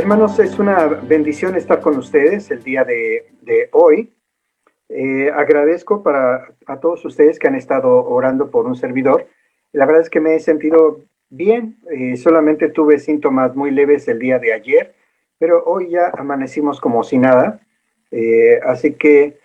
Hermanos, es una bendición estar con ustedes el día de hoy. Agradezco a todos ustedes que han estado orando por un servidor. La verdad es que me he sentido bien. Solamente tuve síntomas muy leves el día de ayer, pero hoy ya amanecimos como si nada. Así que,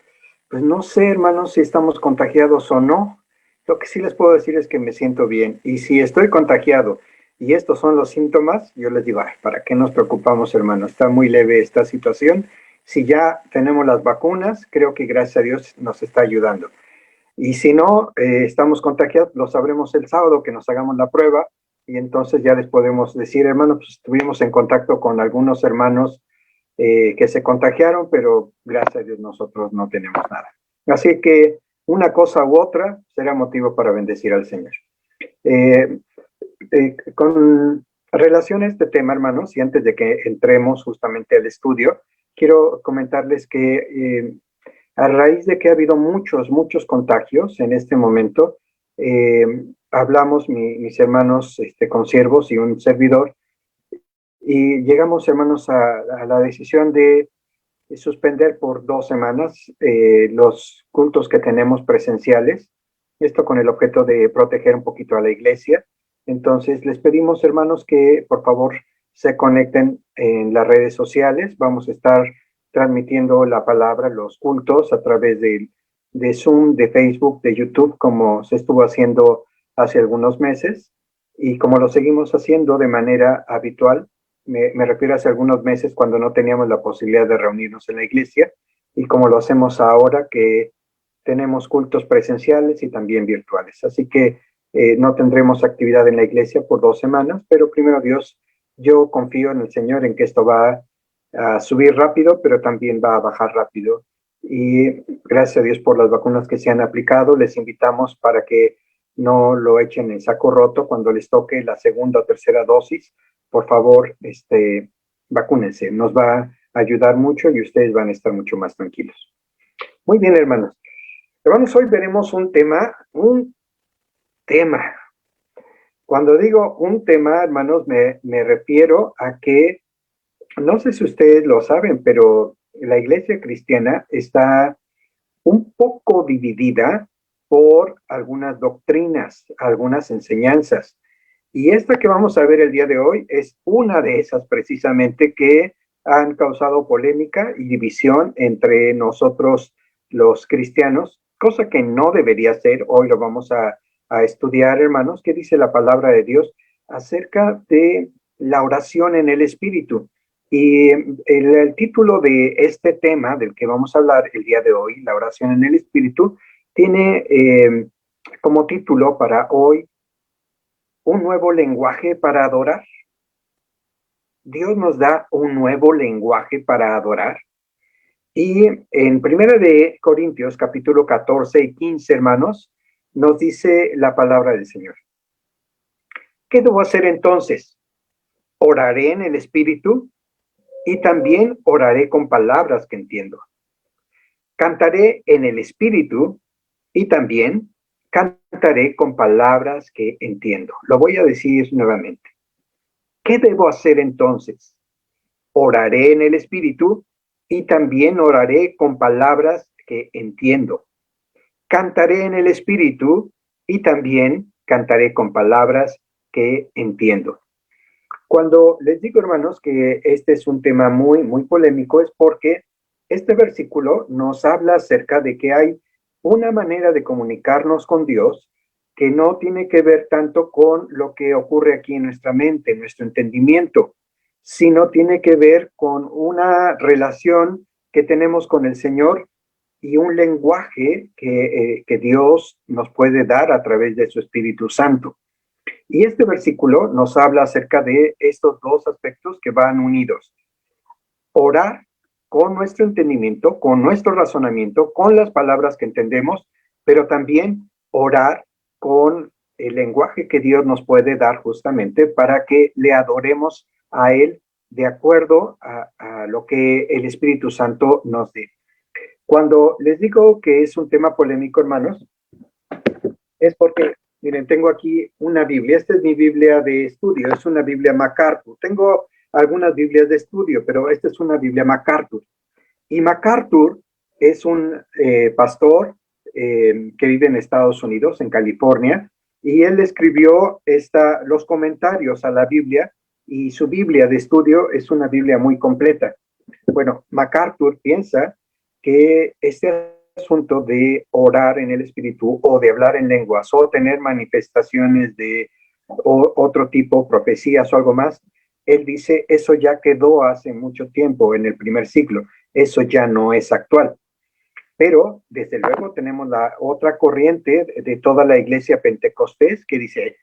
pues no sé, hermanos, si estamos contagiados o no. Lo que sí les puedo decir es que me siento bien. Y si estoy contagiado y estos son los síntomas, yo les digo, ay, ¿para qué nos preocupamos, hermanos? Está muy leve esta situación. Si ya tenemos las vacunas, creo que gracias a Dios nos está ayudando. Y si no estamos contagiados, lo sabremos el sábado que nos hagamos la prueba y entonces ya les podemos decir, hermanos, pues estuvimos en contacto con algunos hermanos que se contagiaron, pero gracias a Dios nosotros no tenemos nada. Así que una cosa u otra será motivo para bendecir al Señor. Eh, con relación a este tema, hermanos, y antes de que entremos justamente al estudio, quiero comentarles que a raíz de que ha habido muchos contagios en este momento, eh, hablamos mis hermanos consiervos y un servidor, y llegamos, hermanos, a la decisión de suspender por 2 semanas los cultos que tenemos presenciales, esto con el objeto de proteger un poquito a la iglesia. Entonces, les pedimos, hermanos, que por favor se conecten en las redes sociales. Vamos a estar transmitiendo la palabra, los cultos, a través de Zoom, de Facebook, de YouTube, como se estuvo haciendo hace algunos meses y como lo seguimos haciendo de manera habitual. Me refiero a hace algunos meses cuando no teníamos la posibilidad de reunirnos en la iglesia y como lo hacemos ahora que tenemos cultos presenciales y también virtuales. Así que no tendremos actividad en la iglesia por 2 semanas, pero primero Dios, yo confío en el Señor en que esto va a subir rápido, pero también va a bajar rápido. Y gracias a Dios por las vacunas que se han aplicado, les invitamos para que no lo echen en saco roto cuando les toque la segunda o tercera dosis. Por favor, vacúnense, nos va a ayudar mucho y ustedes van a estar mucho más tranquilos. Muy bien, hermanos. Hermanos, hoy veremos un tema. Cuando digo un tema, hermanos, me refiero a que, no sé si ustedes lo saben, pero la iglesia cristiana está un poco dividida por algunas doctrinas, algunas enseñanzas. Y esta que vamos a ver el día de hoy es una de esas precisamente que han causado polémica y división entre nosotros los cristianos, cosa que no debería ser. Hoy lo vamos a estudiar, hermanos, qué dice la palabra de Dios acerca de la oración en el Espíritu. Y el título de este tema del que vamos a hablar el día de hoy, la oración en el Espíritu, tiene como título para hoy un nuevo lenguaje para adorar. Dios nos da un nuevo lenguaje para adorar. Y en Primera de Corintios, capítulo 14 y 15, hermanos, nos dice la palabra del Señor. ¿Qué debo hacer entonces? Oraré en el Espíritu y también oraré con palabras que entiendo. Cantaré en el Espíritu y también cantaré con palabras que entiendo. Lo voy a decir nuevamente. ¿Qué debo hacer entonces? Oraré en el Espíritu y también oraré con palabras que entiendo. Cantaré en el Espíritu y también cantaré con palabras que entiendo. Cuando les digo, hermanos, que este es un tema muy polémico, es porque este versículo nos habla acerca de que hay una manera de comunicarnos con Dios que no tiene que ver tanto con lo que ocurre aquí en nuestra mente, en nuestro entendimiento, sino tiene que ver con una relación que tenemos con el Señor y un lenguaje que Dios nos puede dar a través de su Espíritu Santo. Y este versículo nos habla acerca de estos dos aspectos que van unidos. Orar con nuestro entendimiento, con nuestro razonamiento, con las palabras que entendemos, pero también orar con el lenguaje que Dios nos puede dar justamente para que le adoremos a Él de acuerdo a lo que el Espíritu Santo nos dé. Cuando les digo que es un tema polémico, hermanos, es porque, miren, tengo aquí una Biblia. Esta es mi Biblia de estudio, es una Biblia MacArthur. Tengo algunas Biblias de estudio, pero esta es una Biblia MacArthur. Y MacArthur es un pastor que vive en Estados Unidos, en California, y él escribió los comentarios a la Biblia, y su Biblia de estudio es una Biblia muy completa. Bueno, MacArthur piensa que este asunto de orar en el Espíritu o de hablar en lenguas o tener manifestaciones de otro tipo, profecías o algo más, él dice, eso ya quedó hace mucho tiempo, en el primer siglo, eso ya no es actual. Pero, desde luego, tenemos la otra corriente de toda la iglesia pentecostés que dice,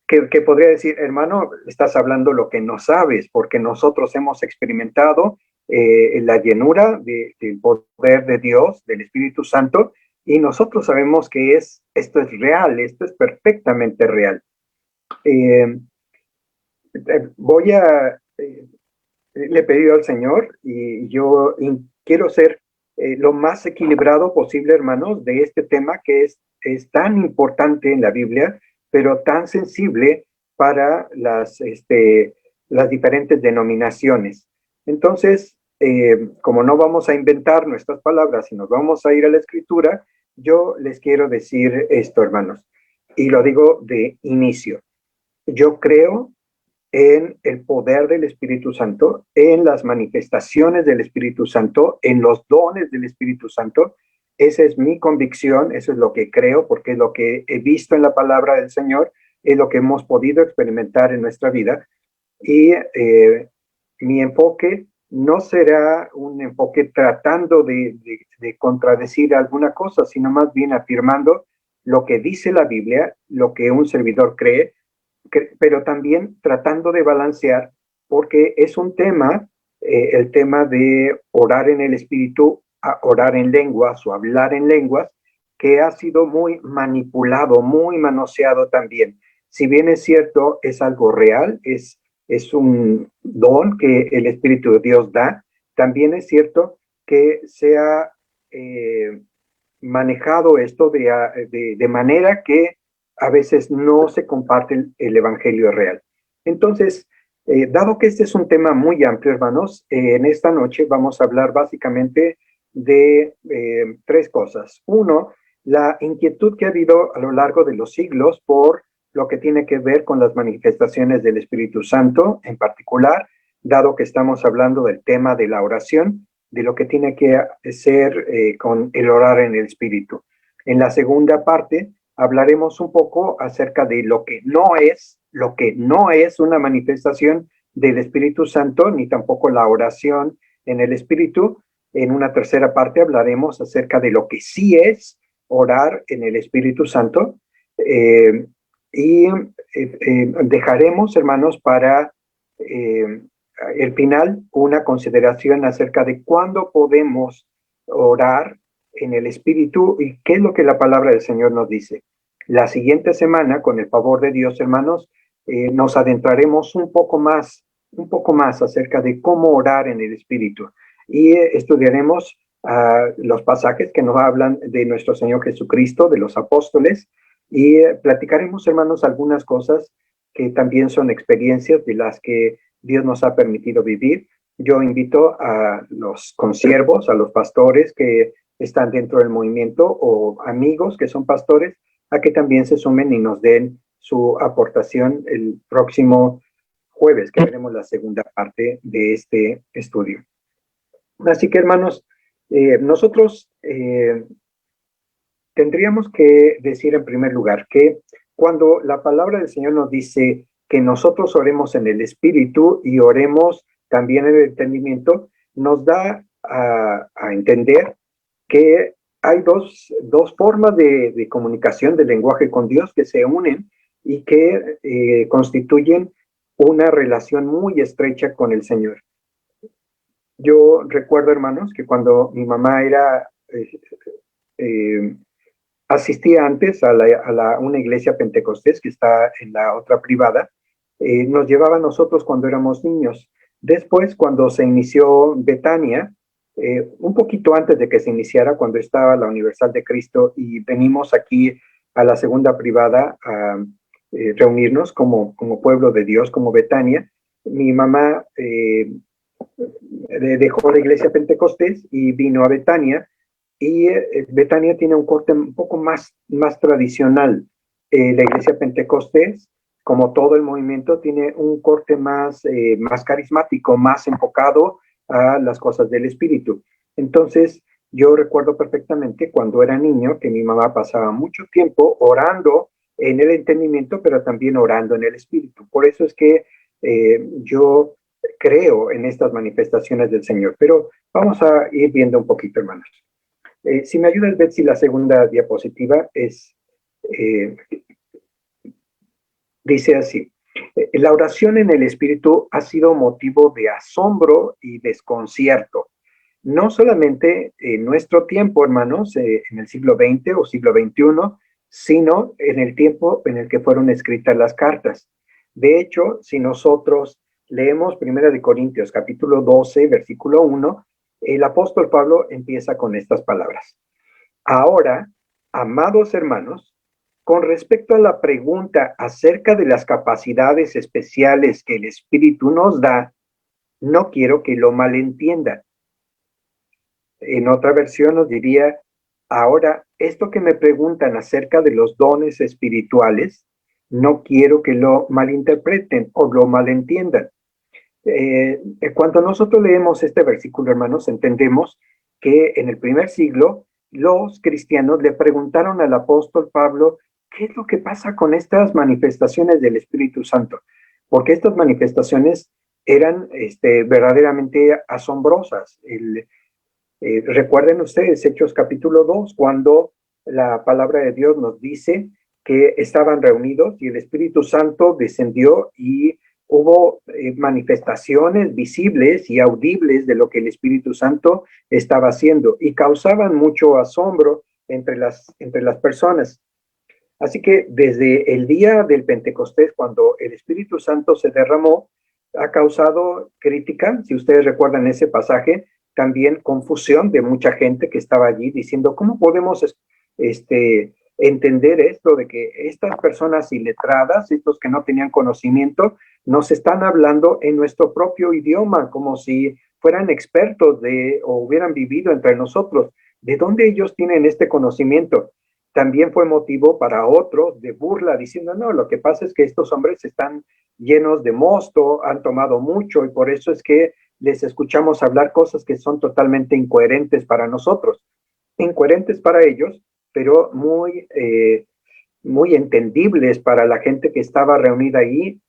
que podría decir, hermano, estás hablando lo que no sabes, porque nosotros hemos experimentado la llenura del poder de Dios, del Espíritu Santo, y nosotros sabemos que esto es real, esto es perfectamente real. Le he pedido al Señor y yo quiero ser lo más equilibrado posible, hermanos, de este tema que es tan importante en la Biblia, pero tan sensible para las diferentes denominaciones. Entonces, como no vamos a inventar nuestras palabras y nos vamos a ir a la Escritura, yo les quiero decir esto, hermanos, y lo digo de inicio. Yo creo en el poder del Espíritu Santo, en las manifestaciones del Espíritu Santo, en los dones del Espíritu Santo. Esa es mi convicción, eso es lo que creo, porque es lo que he visto en la palabra del Señor, es lo que hemos podido experimentar en nuestra vida. Y mi enfoque no será un enfoque tratando de contradecir alguna cosa, sino más bien afirmando lo que dice la Biblia, lo que un servidor cree, pero también tratando de balancear, porque es un tema, el tema de orar en el Espíritu, orar en lenguas o hablar en lenguas, que ha sido muy manipulado, muy manoseado también. Si bien es cierto, es algo real, es un don que el Espíritu de Dios da, también es cierto que se ha manejado esto de manera que a veces no se comparte el evangelio real. Entonces, dado que este es un tema muy amplio, hermanos, en esta noche vamos a hablar básicamente de tres cosas. Uno, la inquietud que ha habido a lo largo de los siglos por lo que tiene que ver con las manifestaciones del Espíritu Santo, en particular, dado que estamos hablando del tema de la oración, de lo que tiene que ser con el orar en el Espíritu. En la segunda parte, hablaremos un poco acerca de lo que no es una manifestación del Espíritu Santo, ni tampoco la oración en el Espíritu. En una tercera parte hablaremos acerca de lo que sí es orar en el Espíritu Santo. Dejaremos, hermanos, para el final una consideración acerca de cuándo podemos orar en el Espíritu y qué es lo que la palabra del Señor nos dice. La siguiente semana, con el favor de Dios, hermanos, nos adentraremos un poco más acerca de cómo orar en el Espíritu y estudiaremos los pasajes que nos hablan de nuestro Señor Jesucristo, de los apóstoles, y platicaremos, hermanos, algunas cosas que también son experiencias de las que Dios nos ha permitido vivir. Yo invito a los consiervos, a los pastores que están dentro del movimiento o amigos que son pastores, a que también se sumen y nos den su aportación el próximo jueves, que veremos la segunda parte de este estudio. Así que, hermanos, nosotros tendríamos que decir en primer lugar que cuando la palabra del Señor nos dice que nosotros oremos en el Espíritu y oremos también en el entendimiento, nos da a entender que hay dos formas de comunicación, de lenguaje con Dios que se unen y que constituyen una relación muy estrecha con el Señor. Yo recuerdo, hermanos, que cuando mi mamá asistía antes a una iglesia pentecostés que está en la otra privada, nos llevaba a nosotros cuando éramos niños. Después, cuando se inició Betania, un poquito antes de que se iniciara, cuando estaba la Universal de Cristo, y venimos aquí a la segunda privada a reunirnos como pueblo de Dios, como Betania, mi mamá dejó la iglesia Pentecostés y vino a Betania, y Betania tiene un corte un poco más tradicional. La iglesia Pentecostés, como todo el movimiento, tiene un corte más carismático, más enfocado a las cosas del espíritu. Entonces, yo recuerdo perfectamente cuando era niño que mi mamá pasaba mucho tiempo orando en el entendimiento, pero también orando en el espíritu. Por eso es que yo creo en estas manifestaciones del Señor. Pero vamos a ir viendo un poquito, hermanos. Si me ayudas, Betsy, la segunda diapositiva eh, dice así: la oración en el Espíritu ha sido motivo de asombro y desconcierto, no solamente en nuestro tiempo, hermanos, en el siglo XX o siglo XXI, sino en el tiempo en el que fueron escritas las cartas. De hecho, si nosotros leemos 1 Corintios capítulo 12, versículo 1, el apóstol Pablo empieza con estas palabras: ahora, amados hermanos, con respecto a la pregunta acerca de las capacidades especiales que el Espíritu nos da, no quiero que lo malentiendan. En otra versión nos diría: ahora, esto que me preguntan acerca de los dones espirituales, no quiero que lo malinterpreten o lo malentiendan. Cuando nosotros leemos este versículo, hermanos, entendemos que en el primer siglo los cristianos le preguntaron al apóstol Pablo qué es lo que pasa con estas manifestaciones del Espíritu Santo, porque estas manifestaciones eran verdaderamente asombrosas. Recuerden ustedes Hechos capítulo 2, cuando la palabra de Dios nos dice que estaban reunidos y el Espíritu Santo descendió y hubo manifestaciones visibles y audibles de lo que el Espíritu Santo estaba haciendo y causaban mucho asombro entre las personas. Así que desde el día del Pentecostés, cuando el Espíritu Santo se derramó, ha causado crítica. Si ustedes recuerdan ese pasaje, también confusión de mucha gente que estaba allí diciendo: ¿cómo podemos entender esto de que estas personas iletradas, estos que no tenían conocimiento, nos están hablando en nuestro propio idioma, como si fueran expertos o hubieran vivido entre nosotros? ¿De dónde ellos tienen este conocimiento? También fue motivo para otros de burla, diciendo: no, lo que pasa es que estos hombres están llenos de mosto, han tomado mucho, y por eso es que les escuchamos hablar cosas que son totalmente incoherentes para nosotros. Incoherentes para ellos, pero muy entendibles para la gente que estaba reunida ahí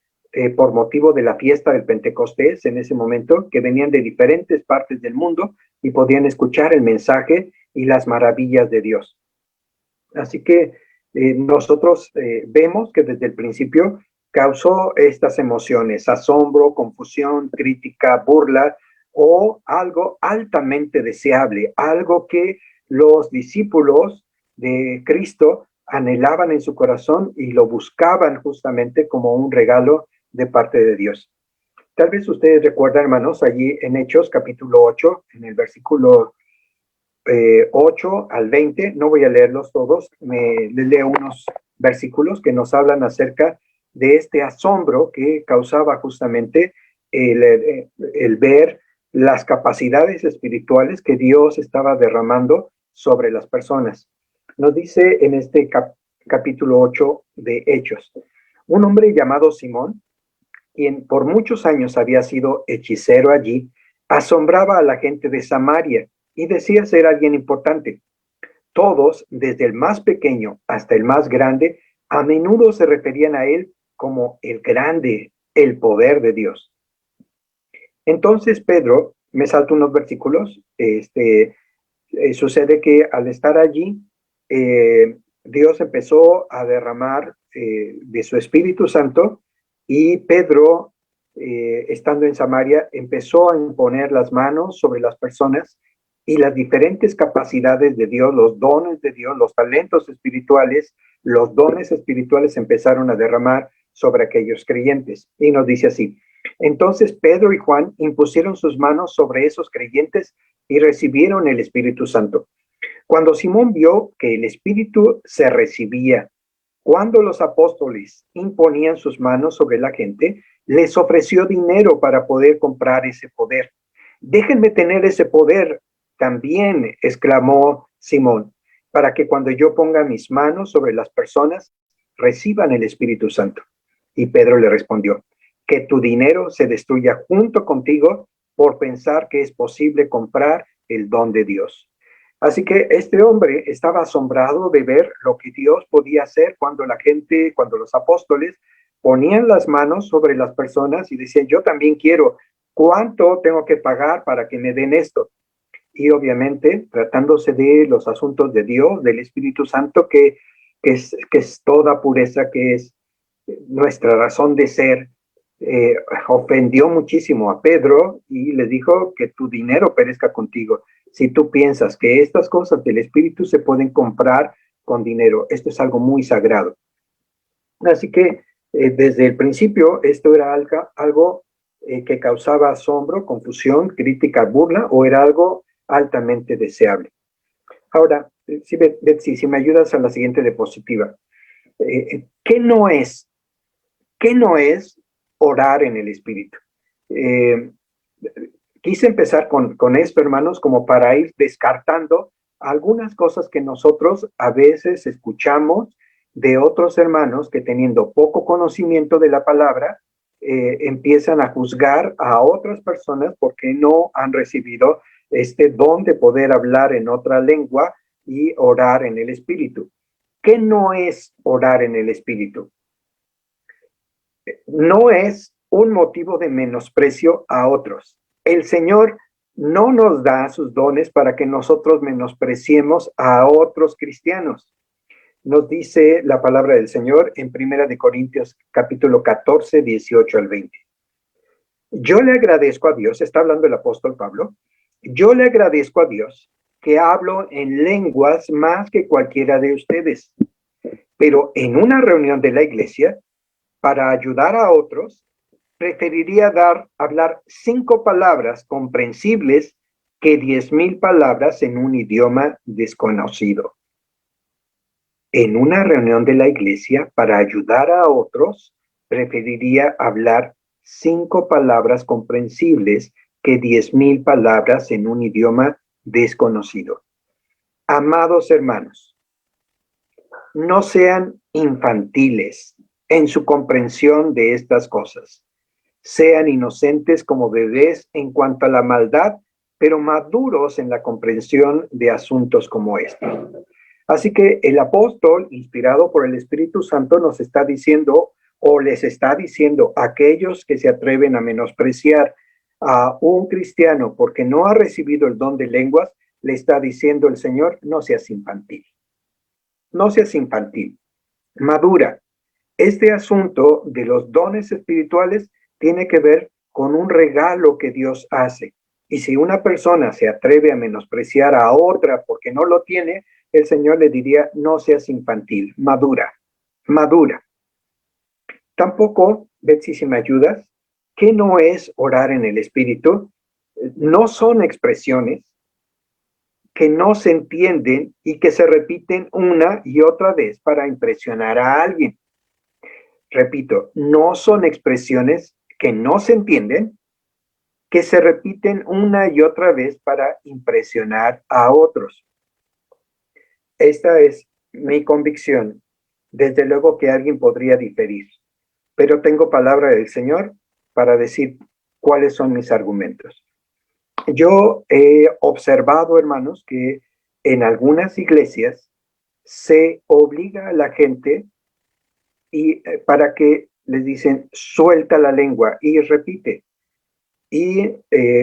por motivo de la fiesta del Pentecostés en ese momento, que venían de diferentes partes del mundo y podían escuchar el mensaje y las maravillas de Dios. Así que nosotros vemos que desde el principio causó estas emociones: asombro, confusión, crítica, burla, o algo altamente deseable, algo que los discípulos de Cristo anhelaban en su corazón y lo buscaban justamente como un regalo de parte de Dios. Tal vez ustedes recuerdan, hermanos, allí en Hechos capítulo 8, en el versículo 8 al 20, no voy a leerlos todos, les leo unos versículos que nos hablan acerca de este asombro que causaba justamente el ver las capacidades espirituales que Dios estaba derramando sobre las personas. Nos dice en este capítulo 8 de Hechos: un hombre llamado Simón, quien por muchos años había sido hechicero allí, asombraba a la gente de Samaria y decía ser alguien importante. Todos, desde el más pequeño hasta el más grande, a menudo se referían a él como el grande, el poder de Dios. Entonces Pedro, me salto unos versículos, sucede que al estar allí, Dios empezó a derramar de su Espíritu Santo, y Pedro, estando en Samaria, empezó a imponer las manos sobre las personas, y las diferentes capacidades de Dios, los dones de Dios, los talentos espirituales, los dones espirituales empezaron a derramar sobre aquellos creyentes. Y nos dice así: entonces Pedro y Juan impusieron sus manos sobre esos creyentes y recibieron el Espíritu Santo. Cuando Simón vio que el Espíritu se recibía cuando los apóstoles imponían sus manos sobre la gente, les ofreció dinero para poder comprar ese poder. Déjenme tener ese poder también, exclamó Simón, para que cuando yo ponga mis manos sobre las personas, reciban el Espíritu Santo. Y Pedro le respondió, que tu dinero se destruya junto contigo por pensar que es posible comprar el don de Dios. Así que este hombre estaba asombrado de ver lo que Dios podía hacer cuando la gente, cuando los apóstoles ponían las manos sobre las personas y decían, yo también quiero, ¿cuánto tengo que pagar para que me den esto? Y obviamente, tratándose de los asuntos de Dios, del Espíritu Santo, que es toda pureza, que es nuestra razón de ser, ofendió muchísimo a Pedro y le dijo que tu dinero perezca contigo. Si tú piensas que estas cosas del Espíritu se pueden comprar con dinero, esto es algo muy sagrado. Así que desde el principio esto era algo que causaba asombro, confusión, crítica, burla, o era algo altamente deseable. Ahora, Betsy, si me ayudas a la siguiente diapositiva. ¿Qué no es orar en el Espíritu? Quise empezar con esto, hermanos, como para ir descartando algunas cosas que nosotros a veces escuchamos de otros hermanos que, teniendo poco conocimiento de la palabra, empiezan a juzgar a otras personas porque no han recibido este don de poder hablar en otra lengua y orar en el Espíritu. ¿Qué no es orar en el Espíritu? No es un motivo de menosprecio a otros. El Señor no nos da sus dones para que nosotros menospreciemos a otros cristianos. Nos dice la palabra del Señor en 1 Corintios capítulo 14, 18 al 20. Yo le agradezco a Dios, está hablando el apóstol Pablo, yo le agradezco a Dios que hablo en lenguas más que cualquiera de ustedes, pero en una reunión de la iglesia, para ayudar a otros, preferiría hablar 5 palabras comprensibles que 10,000 palabras en un idioma desconocido. En una reunión de la iglesia, para ayudar a otros, preferiría hablar 5 palabras comprensibles que 10,000 palabras en un idioma desconocido. Amados hermanos, no sean infantiles en su comprensión de estas cosas. Sean inocentes como bebés en cuanto a la maldad, pero maduros en la comprensión de asuntos como estos. Así que el apóstol, inspirado por el Espíritu Santo, nos está diciendo, o les está diciendo a aquellos que se atreven a menospreciar a un cristiano porque no ha recibido el don de lenguas, le está diciendo el Señor, no seas infantil. No seas infantil. Madura. Este asunto de los dones espirituales tiene que ver con un regalo que Dios hace. Y si una persona se atreve a menospreciar a otra porque no lo tiene, el Señor le diría, no seas infantil, madura, madura. Tampoco, Betsy, si me ayudas, ¿qué no es orar en el Espíritu? No son expresiones que no se entienden y que se repiten una y otra vez para impresionar a alguien. Repito, no son expresiones que no se entienden, que se repiten una y otra vez para impresionar a otros. Esta es mi convicción. Desde luego que alguien podría diferir, pero tengo palabra del Señor para decir cuáles son mis argumentos. Yo he observado, hermanos, que en algunas iglesias se obliga a la gente y para que les dicen, suelta la lengua y repite. Y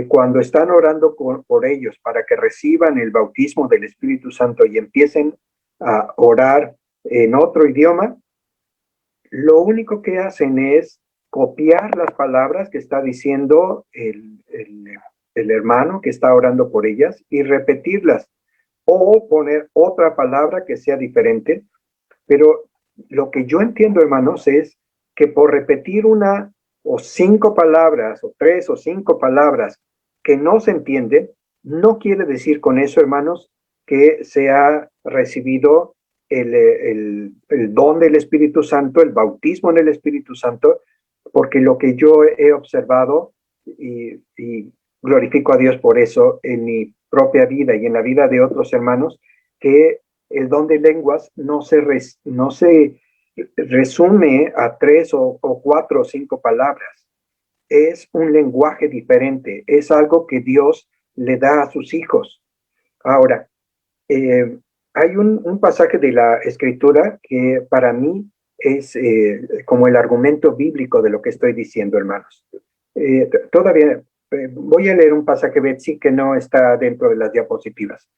cuando están orando por ellos para que reciban el bautismo del Espíritu Santo y empiecen a orar en otro idioma, lo único que hacen es copiar las palabras que está diciendo el hermano que está orando por ellas y repetirlas o poner otra palabra que sea diferente. Pero lo que yo entiendo, hermanos, es que por repetir una o 5 palabras o 3 o 5 palabras que no se entienden, no quiere decir con eso, hermanos, que se ha recibido el don del Espíritu Santo, el bautismo en el Espíritu Santo, porque lo que yo he observado y glorifico a Dios por eso en mi propia vida y en la vida de otros hermanos, que el don de lenguas no se resume a 3 o 4 o 5 palabras. Es un lenguaje diferente, es algo que Dios le da a sus hijos. Ahora, eh, hay un pasaje de la Escritura que para mí es como el argumento bíblico de lo que estoy diciendo, hermanos. Todavía voy a leer un pasaje, Betsy, que no está dentro de las diapositivas.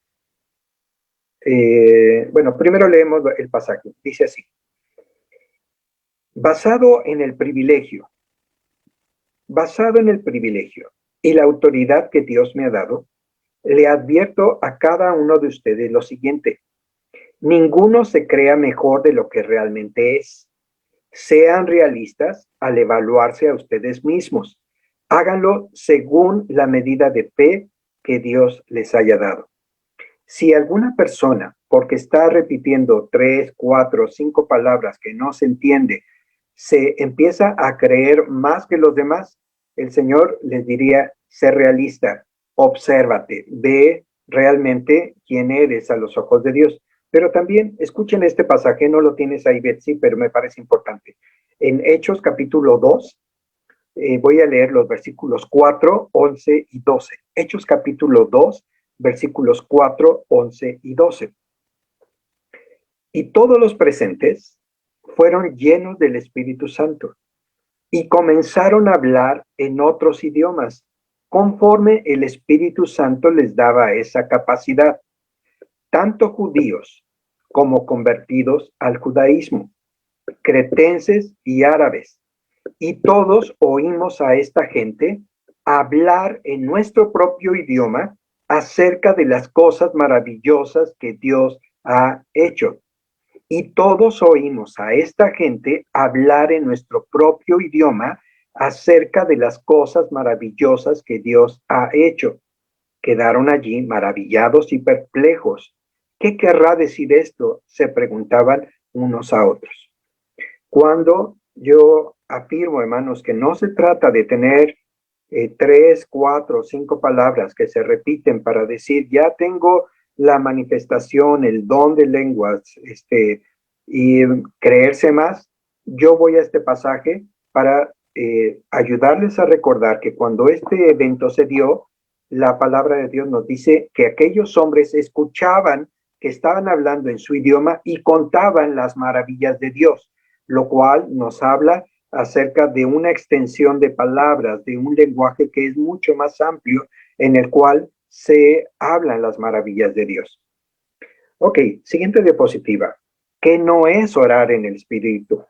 Bueno, primero leemos el pasaje. Dice así: basado en el privilegio y la autoridad que Dios me ha dado, le advierto a cada uno de ustedes lo siguiente: ninguno se crea mejor de lo que realmente es. Sean realistas al evaluarse a ustedes mismos. Háganlo según la medida de fe que Dios les haya dado. Si alguna persona, porque está repitiendo 3, 4, 5 palabras que no se entiende, se empieza a creer más que los demás, el Señor les diría: sé realista, obsérvate, ve realmente quién eres a los ojos de Dios. Pero también escuchen este pasaje, no lo tienes ahí, Betsy, pero me parece importante. En Hechos capítulo 2, voy a leer los versículos 4, 11 y 12. Hechos capítulo 2, versículos 4, 11 y 12. Y todos los presentes fueron llenos del Espíritu Santo y comenzaron a hablar en otros idiomas, conforme el Espíritu Santo les daba esa capacidad, tanto judíos como convertidos al judaísmo, cretenses y árabes. Y todos oímos a esta gente hablar en nuestro propio idioma acerca de las cosas maravillosas que Dios ha hecho. Y todos oímos a esta gente hablar en nuestro propio idioma acerca de las cosas maravillosas que Dios ha hecho. Quedaron allí maravillados y perplejos. ¿Qué querrá decir esto?, se preguntaban unos a otros. Cuando yo afirmo, hermanos, que no se trata de tener 3, 4, 5 palabras que se repiten para decir: ya tengo la manifestación, el don de lenguas, y creerse más. Yo voy a este pasaje para ayudarles a recordar que cuando este evento se dio, la palabra de Dios nos dice que aquellos hombres escuchaban que estaban hablando en su idioma y contaban las maravillas de Dios, lo cual nos habla acerca de una extensión de palabras, de un lenguaje que es mucho más amplio, en el cual se hablan las maravillas de Dios. Ok, siguiente diapositiva. ¿Qué no es orar en el Espíritu?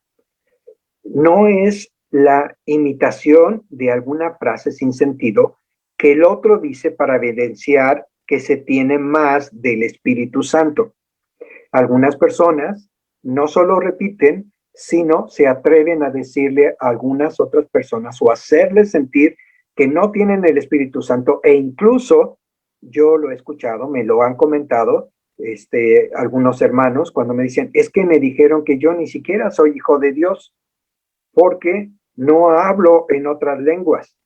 No es la imitación de alguna frase sin sentido que el otro dice para evidenciar que se tiene más del Espíritu Santo. Algunas personas no solo repiten, sino se atreven a decirle a algunas otras personas o hacerles sentir que no tienen el Espíritu Santo, e incluso yo lo he escuchado, me lo han comentado algunos hermanos cuando me dicen: es que me dijeron que yo ni siquiera soy hijo de Dios porque no hablo en otras lenguas,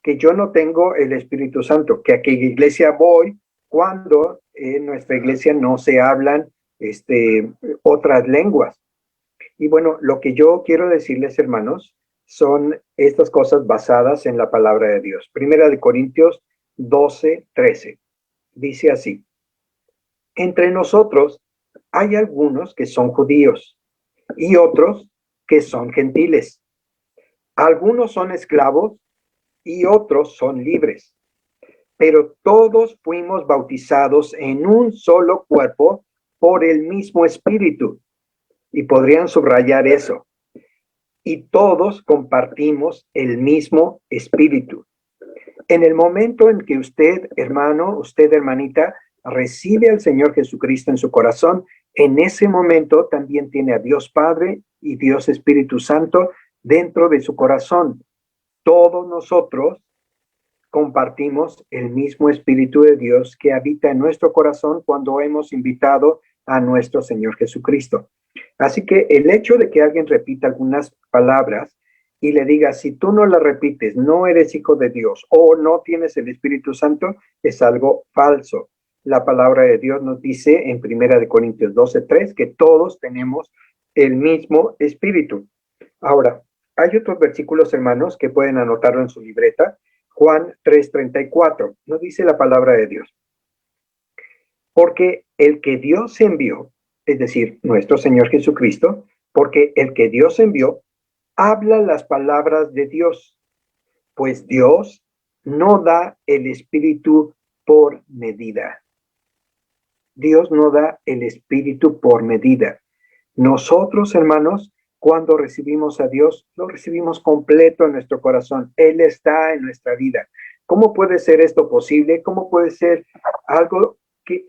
que yo no tengo el Espíritu Santo, que a qué iglesia voy cuando en nuestra iglesia no se hablan otras lenguas. Y bueno, lo que yo quiero decirles, hermanos, son estas cosas basadas en la palabra de Dios. Primera de Corintios 12:13. Dice así: entre nosotros hay algunos que son judíos y otros que son gentiles. Algunos son esclavos y otros son libres, pero todos fuimos bautizados en un solo cuerpo por el mismo Espíritu. Y podrían subrayar eso. Y todos compartimos el mismo Espíritu. En el momento en que usted, hermano, usted, hermanita, recibe al Señor Jesucristo en su corazón, en ese momento también tiene a Dios Padre y Dios Espíritu Santo dentro de su corazón. Todos nosotros compartimos el mismo Espíritu de Dios que habita en nuestro corazón cuando hemos invitado a nuestro Señor Jesucristo. Así que el hecho de que alguien repita algunas palabras y le diga, si tú no la repites, no eres hijo de Dios o no tienes el Espíritu Santo, es algo falso. La palabra de Dios nos dice en 1 Corintios 12:3 que todos tenemos el mismo Espíritu. Ahora, hay otros versículos, hermanos, que pueden anotarlo en su libreta. Juan 3:34, nos dice la palabra de Dios. Porque el que Dios envió, es decir, nuestro Señor Jesucristo, porque el que Dios envió, habla las palabras de Dios, pues Dios no da el Espíritu por medida. Dios no da el Espíritu por medida. Nosotros, hermanos, cuando recibimos a Dios, lo recibimos completo en nuestro corazón. Él está en nuestra vida. ¿Cómo puede ser esto posible? ¿Cómo puede ser algo que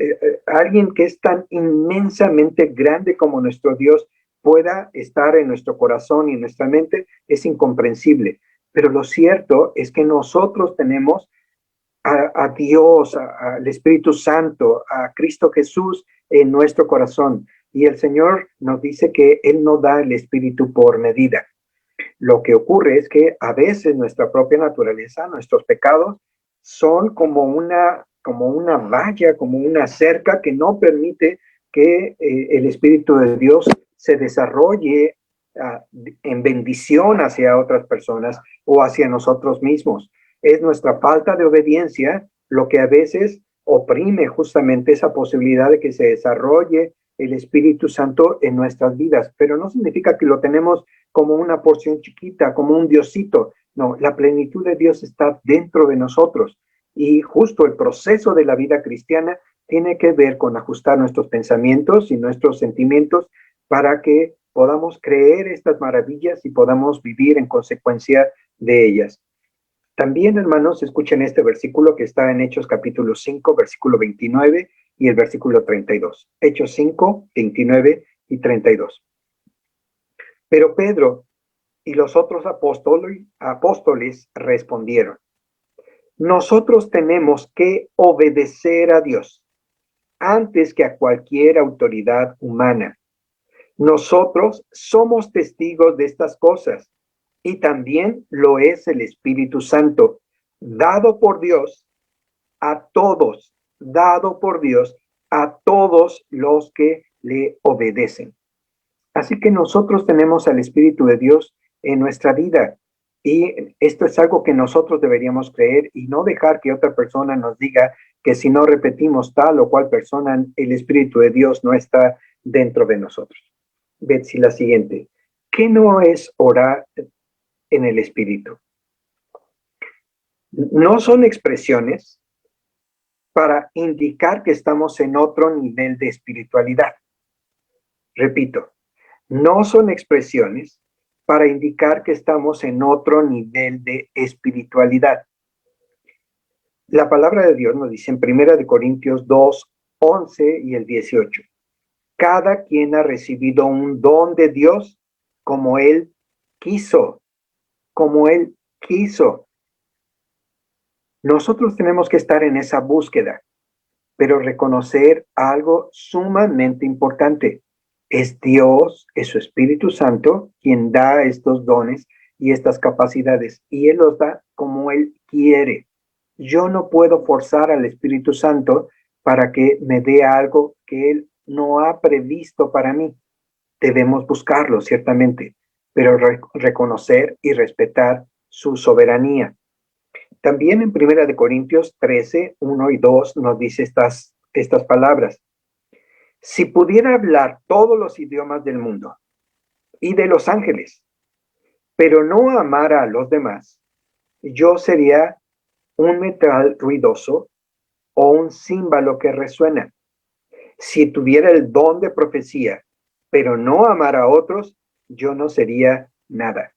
alguien que es tan inmensamente grande como nuestro Dios pueda estar en nuestro corazón y en nuestra mente? Es incomprensible. Pero lo cierto es que nosotros tenemos a Dios, al Espíritu Santo, a Cristo Jesús en nuestro corazón. Y el Señor nos dice que Él no da el Espíritu por medida. Lo que ocurre es que a veces nuestra propia naturaleza, nuestros pecados, son como una valla, como una cerca que no permite que el Espíritu de Dios se desarrolle en bendición hacia otras personas o hacia nosotros mismos. Es nuestra falta de obediencia lo que a veces oprime justamente esa posibilidad de que se desarrolle el Espíritu Santo en nuestras vidas, pero no significa que lo tenemos como una porción chiquita, como un diosito. No, la plenitud de Dios está dentro de nosotros y justo el proceso de la vida cristiana tiene que ver con ajustar nuestros pensamientos y nuestros sentimientos para que podamos creer estas maravillas y podamos vivir en consecuencia de ellas. También, hermanos, escuchen este versículo que está en Hechos capítulo 5, versículo 29 y el versículo 32. Hechos 5, 29 y 32. Pero Pedro y los otros apóstoles respondieron, nosotros tenemos que obedecer a Dios antes que a cualquier autoridad humana. Nosotros somos testigos de estas cosas y también lo es el Espíritu Santo, dado por Dios a todos, los que le obedecen. Así que nosotros tenemos al Espíritu de Dios en nuestra vida y esto es algo que nosotros deberíamos creer y no dejar que otra persona nos diga que si no repetimos tal o cual persona, el Espíritu de Dios no está dentro de nosotros. Betsy, la siguiente. ¿Qué no es orar en el Espíritu? No son expresiones para indicar que estamos en otro nivel de espiritualidad. Repito, no son expresiones para indicar que estamos en otro nivel de espiritualidad. La palabra de Dios nos dice en 1 Corintios 2, 11 y el 18. Cada quien ha recibido un don de Dios como Él quiso, como Él quiso. Nosotros tenemos que estar en esa búsqueda, pero reconocer algo sumamente importante. Es Dios, es su Espíritu Santo quien da estos dones y estas capacidades, y Él los da como Él quiere. Yo no puedo forzar al Espíritu Santo para que me dé algo que Él no ha previsto para mí. Debemos buscarlo, ciertamente, pero reconocer y respetar su soberanía. También en 1 Corintios 13, 1 y 2 nos dice estas palabras. Si pudiera hablar todos los idiomas del mundo y de los ángeles, pero no amara a los demás, yo sería un metal ruidoso o un címbalo que resuena. Si tuviera el don de profecía, pero no amara a otros, yo no sería nada.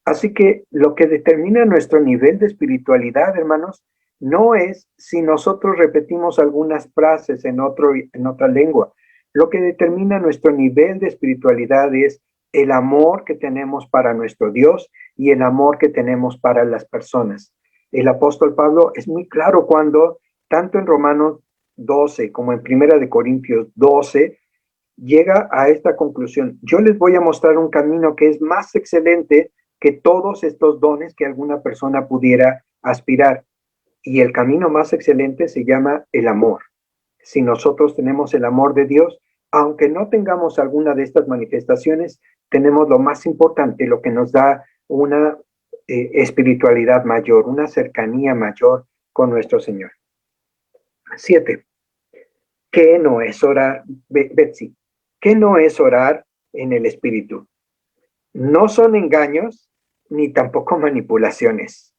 Así que lo que determina nuestro nivel de espiritualidad, hermanos, no es si nosotros repetimos algunas frases en otra lengua. Lo que determina nuestro nivel de espiritualidad es el amor que tenemos para nuestro Dios y el amor que tenemos para las personas. El apóstol Pablo es muy claro cuando, tanto en Romanos 12 como en 1 Corintios 12, llega a esta conclusión. Yo les voy a mostrar un camino que es más excelente que todos estos dones que alguna persona pudiera aspirar. Y el camino más excelente se llama el amor. Si nosotros tenemos el amor de Dios, aunque no tengamos alguna de estas manifestaciones, tenemos lo más importante, lo que nos da una espiritualidad mayor, una cercanía mayor con nuestro Señor. 7. ¿Qué no es orar, Betsy? ¿Qué no es orar en el Espíritu? No son engaños ni tampoco manipulaciones.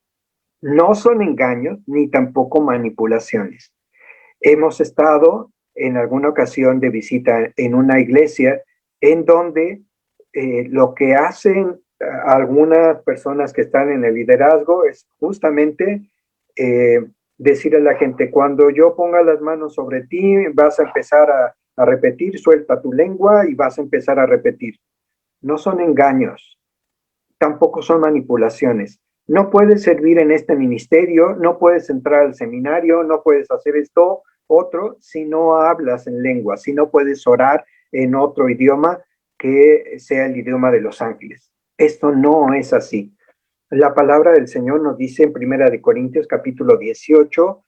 No son engaños ni tampoco manipulaciones. Hemos estado en alguna ocasión de visita en una iglesia en donde lo que hacen algunas personas que están en el liderazgo es justamente decir a la gente, cuando yo ponga las manos sobre ti, vas a empezar a repetir, suelta tu lengua y vas a empezar a repetir. No son engaños, tampoco son manipulaciones. No puedes servir en este ministerio, no puedes entrar al seminario, no puedes hacer esto, otro, si no hablas en lengua, si no puedes orar en otro idioma que sea el idioma de los ángeles. Esto no es así. La palabra del Señor nos dice en 1 Corintios capítulo 18,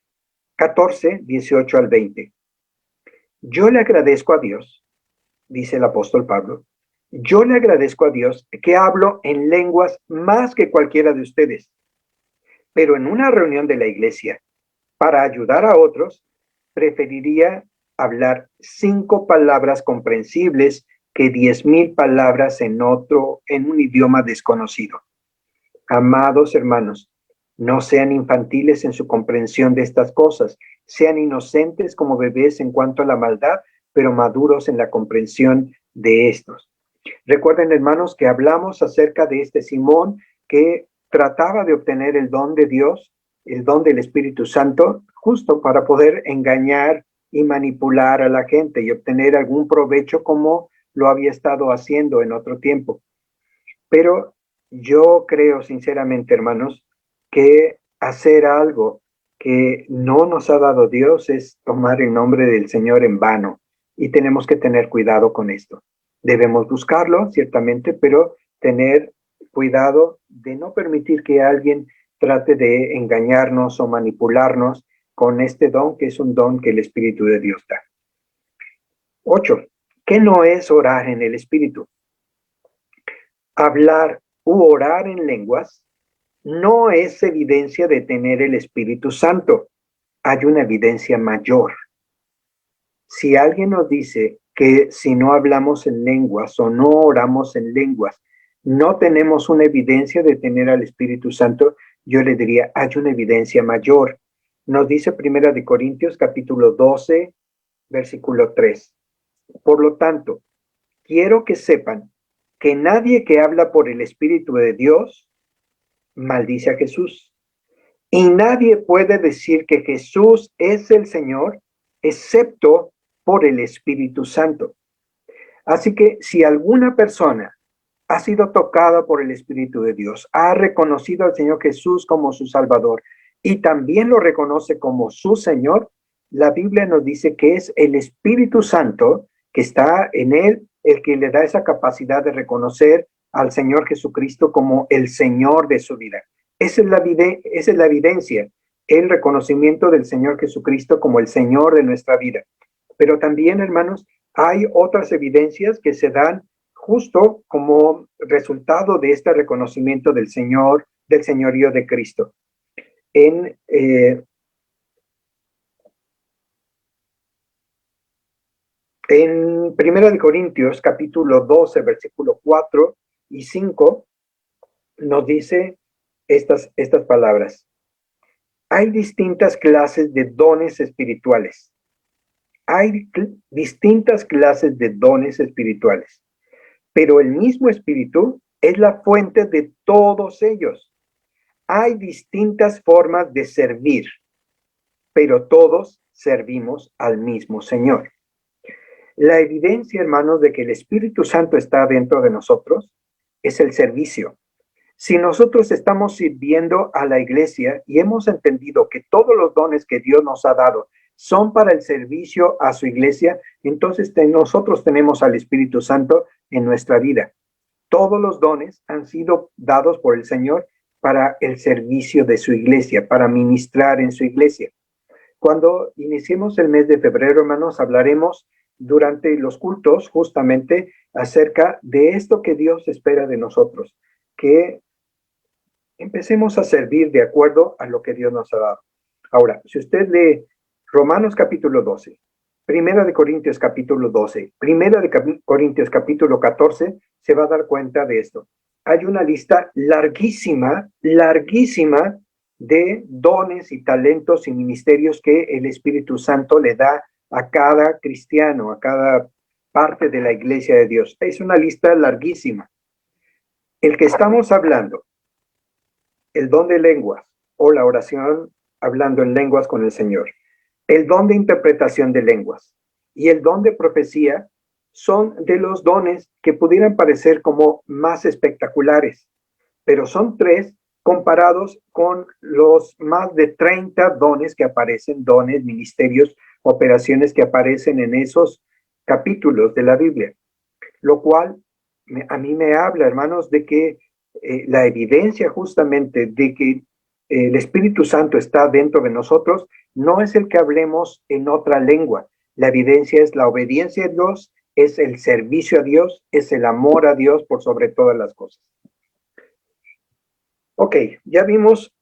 14, 18 al 20. Yo le agradezco a Dios, dice el apóstol Pablo, yo le agradezco a Dios que hablo en lenguas más que cualquiera de ustedes, pero en una reunión de la iglesia, para ayudar a otros, preferiría hablar 5 palabras comprensibles que 10,000 palabras en un idioma desconocido. Amados hermanos, no sean infantiles en su comprensión de estas cosas, sean inocentes como bebés en cuanto a la maldad, pero maduros en la comprensión de estos. Recuerden, hermanos, que hablamos acerca de este Simón que trataba de obtener el don de Dios, el don del Espíritu Santo, justo para poder engañar y manipular a la gente y obtener algún provecho como lo había estado haciendo en otro tiempo. Pero yo creo sinceramente, hermanos, que hacer algo que no nos ha dado Dios es tomar el nombre del Señor en vano y tenemos que tener cuidado con esto. Debemos buscarlo, ciertamente, pero tener cuidado de no permitir que alguien trate de engañarnos o manipularnos con este don, que es un don que el Espíritu de Dios da. 8. ¿Qué no es orar en el Espíritu? Hablar u orar en lenguas no es evidencia de tener el Espíritu Santo. Hay una evidencia mayor. Si alguien nos dice que si no hablamos en lenguas o no oramos en lenguas, no tenemos una evidencia de tener al Espíritu Santo, yo le diría, hay una evidencia mayor. Nos dice 1 Corintios capítulo 12, versículo 3. Por lo tanto, quiero que sepan que nadie que habla por el Espíritu de Dios maldice a Jesús. Y nadie puede decir que Jesús es el Señor, excepto por el Espíritu Santo. Así que si alguna persona ha sido tocada por el Espíritu de Dios, ha reconocido al Señor Jesús como su Salvador y también lo reconoce como su Señor, la Biblia nos dice que es el Espíritu Santo que está en él el que le da esa capacidad de reconocer al Señor Jesucristo como el Señor de su vida. Esa es la evidencia, el reconocimiento del Señor Jesucristo como el Señor de nuestra vida. Pero también, hermanos, hay otras evidencias que se dan justo como resultado de este reconocimiento del Señor, del señorío de Cristo. En 1 Corintios capítulo 12, versículo 4 y 5, nos dice estas palabras. Hay distintas clases de dones espirituales. Hay distintas clases de dones espirituales, pero el mismo Espíritu es la fuente de todos ellos. Hay distintas formas de servir, pero todos servimos al mismo Señor. La evidencia, hermanos, de que el Espíritu Santo está dentro de nosotros es el servicio. Si nosotros estamos sirviendo a la iglesia y hemos entendido que todos los dones que Dios nos ha dado son para el servicio a su iglesia, entonces nosotros tenemos al Espíritu Santo en nuestra vida. Todos los dones han sido dados por el Señor para el servicio de su iglesia, para ministrar en su iglesia. Cuando iniciemos el mes de febrero, hermanos, hablaremos durante los cultos justamente acerca de esto que Dios espera de nosotros, que empecemos a servir de acuerdo a lo que Dios nos ha dado. Ahora, si usted lee Romanos capítulo 12, Primera de Corintios capítulo 12, Primera de Corintios capítulo 14, se va a dar cuenta de esto. Hay una lista larguísima, larguísima de dones y talentos y ministerios que el Espíritu Santo le da a cada cristiano, a cada parte de la iglesia de Dios. Es una lista larguísima. El que estamos hablando, el don de lenguas o la oración hablando en lenguas con el Señor, el don de interpretación de lenguas y el don de profecía son de los dones que pudieran parecer como más espectaculares, pero son tres comparados con los más de 30 dones que aparecen, dones, ministerios, operaciones que aparecen en esos capítulos de la Biblia, lo cual a mí me habla, hermanos, de que la evidencia justamente de que el Espíritu Santo está dentro de nosotros no es el que hablemos en otra lengua. La evidencia es la obediencia a Dios, es el servicio a Dios, es el amor a Dios por sobre todas las cosas. Ok, ya vimos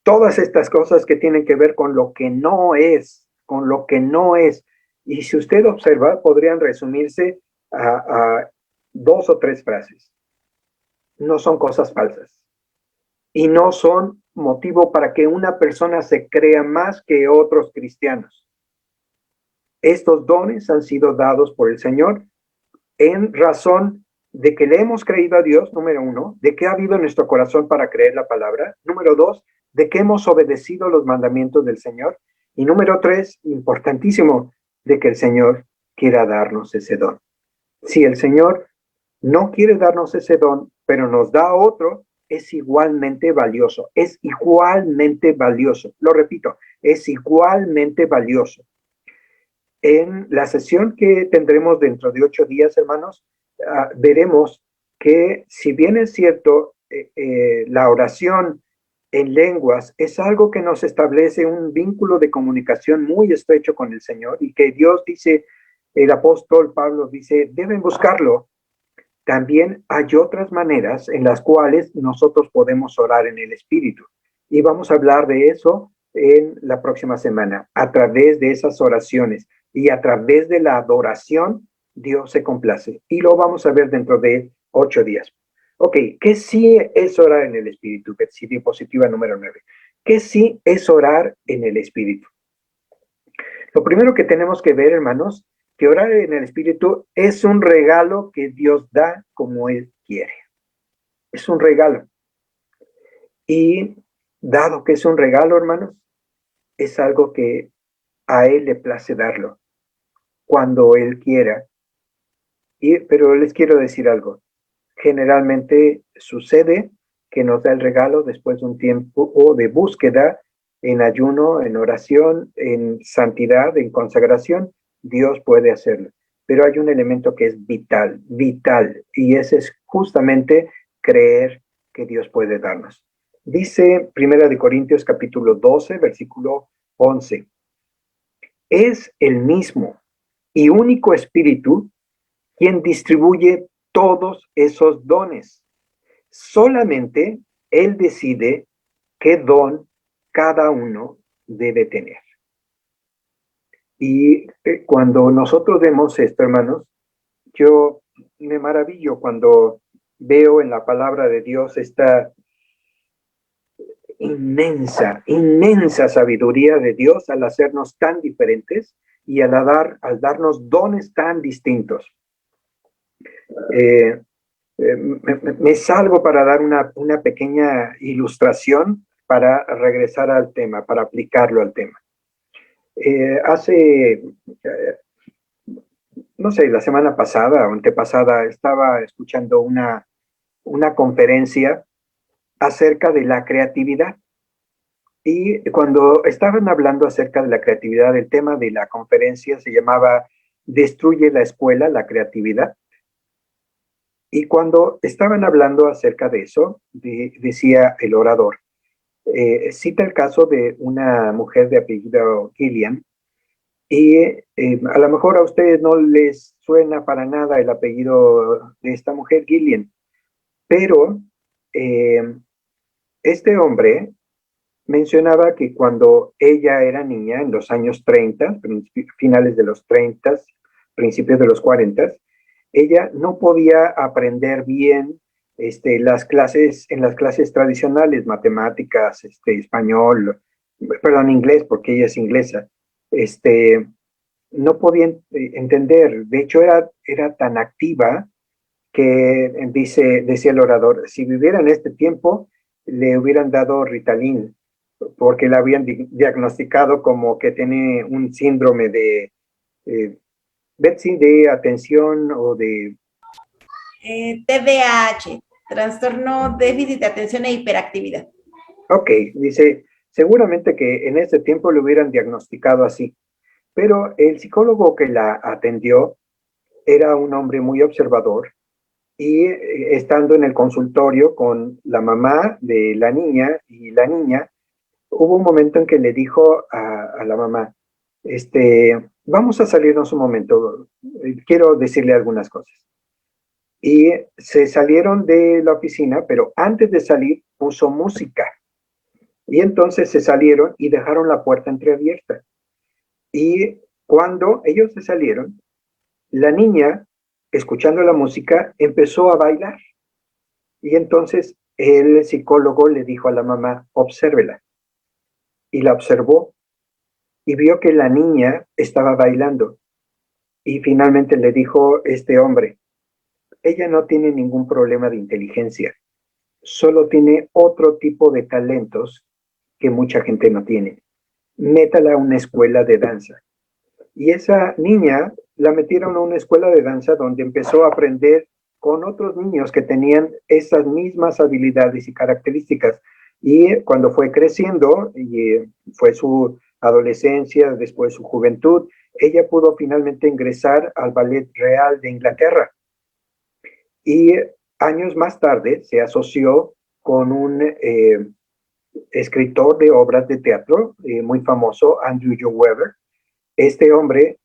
todas estas cosas que tienen que ver con lo que no es, con lo que no es. Y si usted observa, podrían resumirse a dos o tres frases. No son cosas falsas. Y no son motivo para que una persona se crea más que otros cristianos. Estos dones han sido dados por el Señor en razón de que le hemos creído a Dios, número uno, de que ha habido en nuestro corazón para creer la palabra, número dos, de que hemos obedecido los mandamientos del Señor, y número tres, importantísimo, de que el Señor quiera darnos ese don. Si el Señor no quiere darnos ese don, pero nos da otro, es igualmente valioso, es igualmente valioso. Lo repito, es igualmente valioso. En la sesión que tendremos dentro de 8 días, hermanos, veremos que si bien es cierto, la oración en lenguas es algo que nos establece un vínculo de comunicación muy estrecho con el Señor y que Dios dice, el apóstol Pablo dice, deben buscarlo. También hay otras maneras en las cuales nosotros podemos orar en el Espíritu. Y vamos a hablar de eso en la próxima semana, a través de esas oraciones y a través de la adoración, Dios se complace. Y lo vamos a ver dentro de 8 días. Ok, ¿qué sí es orar en el Espíritu? Diapositiva número 9. ¿Qué sí es orar en el Espíritu? Lo primero que tenemos que ver, hermanos, que orar en el Espíritu es un regalo que Dios da como Él quiere. Es un regalo. Y dado que es un regalo, hermanos, es algo que a Él le place darlo cuando Él quiera. Pero les quiero decir algo. Generalmente sucede que nos da el regalo después de un tiempo de búsqueda en ayuno, en oración, en santidad, en consagración. Dios puede hacerlo. Pero hay un elemento que es vital, vital, y ese es justamente creer que Dios puede darnos. Dice Primera de Corintios capítulo 12, versículo 11. Es el mismo y único Espíritu quien distribuye todos esos dones. Solamente Él decide qué don cada uno debe tener. Y cuando nosotros vemos esto, hermanos, yo me maravillo cuando veo en la palabra de Dios esta inmensa, inmensa sabiduría de Dios al hacernos tan diferentes y al darnos dones tan distintos. Me salgo para dar una pequeña ilustración para regresar al tema, para aplicarlo al tema. No sé, la semana pasada o antepasada estaba escuchando una conferencia acerca de la creatividad. Y cuando estaban hablando acerca de la creatividad, el tema de la conferencia se llamaba Destruye la escuela, la creatividad. Y cuando estaban hablando acerca de eso, decía el orador, cita el caso de una mujer de apellido Gillian, y a lo mejor a ustedes no les suena para nada el apellido de esta mujer, Gillian, pero eh, este hombre mencionaba que cuando ella era niña, en los años 30, finales de los 30, principios de los 40, ella no podía aprender bien en las clases tradicionales, matemáticas, español, perdón, inglés, porque ella es inglesa. Este, no podía entender, de hecho era tan activa que decía el orador, si viviera en este tiempo, le hubieran dado Ritalin, porque la habían diagnosticado como que tiene un síndrome de, Betsy, de atención o de... TDAH, trastorno déficit de atención e hiperactividad. Ok, dice, seguramente que en ese tiempo le hubieran diagnosticado así, pero el psicólogo que la atendió era un hombre muy observador y estando en el consultorio con la mamá de la niña y la niña, hubo un momento en que le dijo a la mamá, vamos a salirnos un momento, quiero decirle algunas cosas. Y se salieron de la oficina, pero antes de salir puso música. Y entonces se salieron y dejaron la puerta entreabierta. Y cuando ellos se salieron, la niña, escuchando la música, empezó a bailar. Y entonces el psicólogo le dijo a la mamá, obsérvela. Y la observó y vio que la niña estaba bailando. Y finalmente le dijo este hombre, ella no tiene ningún problema de inteligencia, solo tiene otro tipo de talentos que mucha gente no tiene. Métala a una escuela de danza. Y esa niña la metieron a una escuela de danza donde empezó a aprender con otros niños que tenían esas mismas habilidades y características. Y cuando fue creciendo, y fue su adolescencia, después su juventud, ella pudo finalmente ingresar al Ballet Real de Inglaterra. Y años más tarde se asoció con un escritor de obras de teatro muy famoso, Andrew Lloyd Webber. Este hombre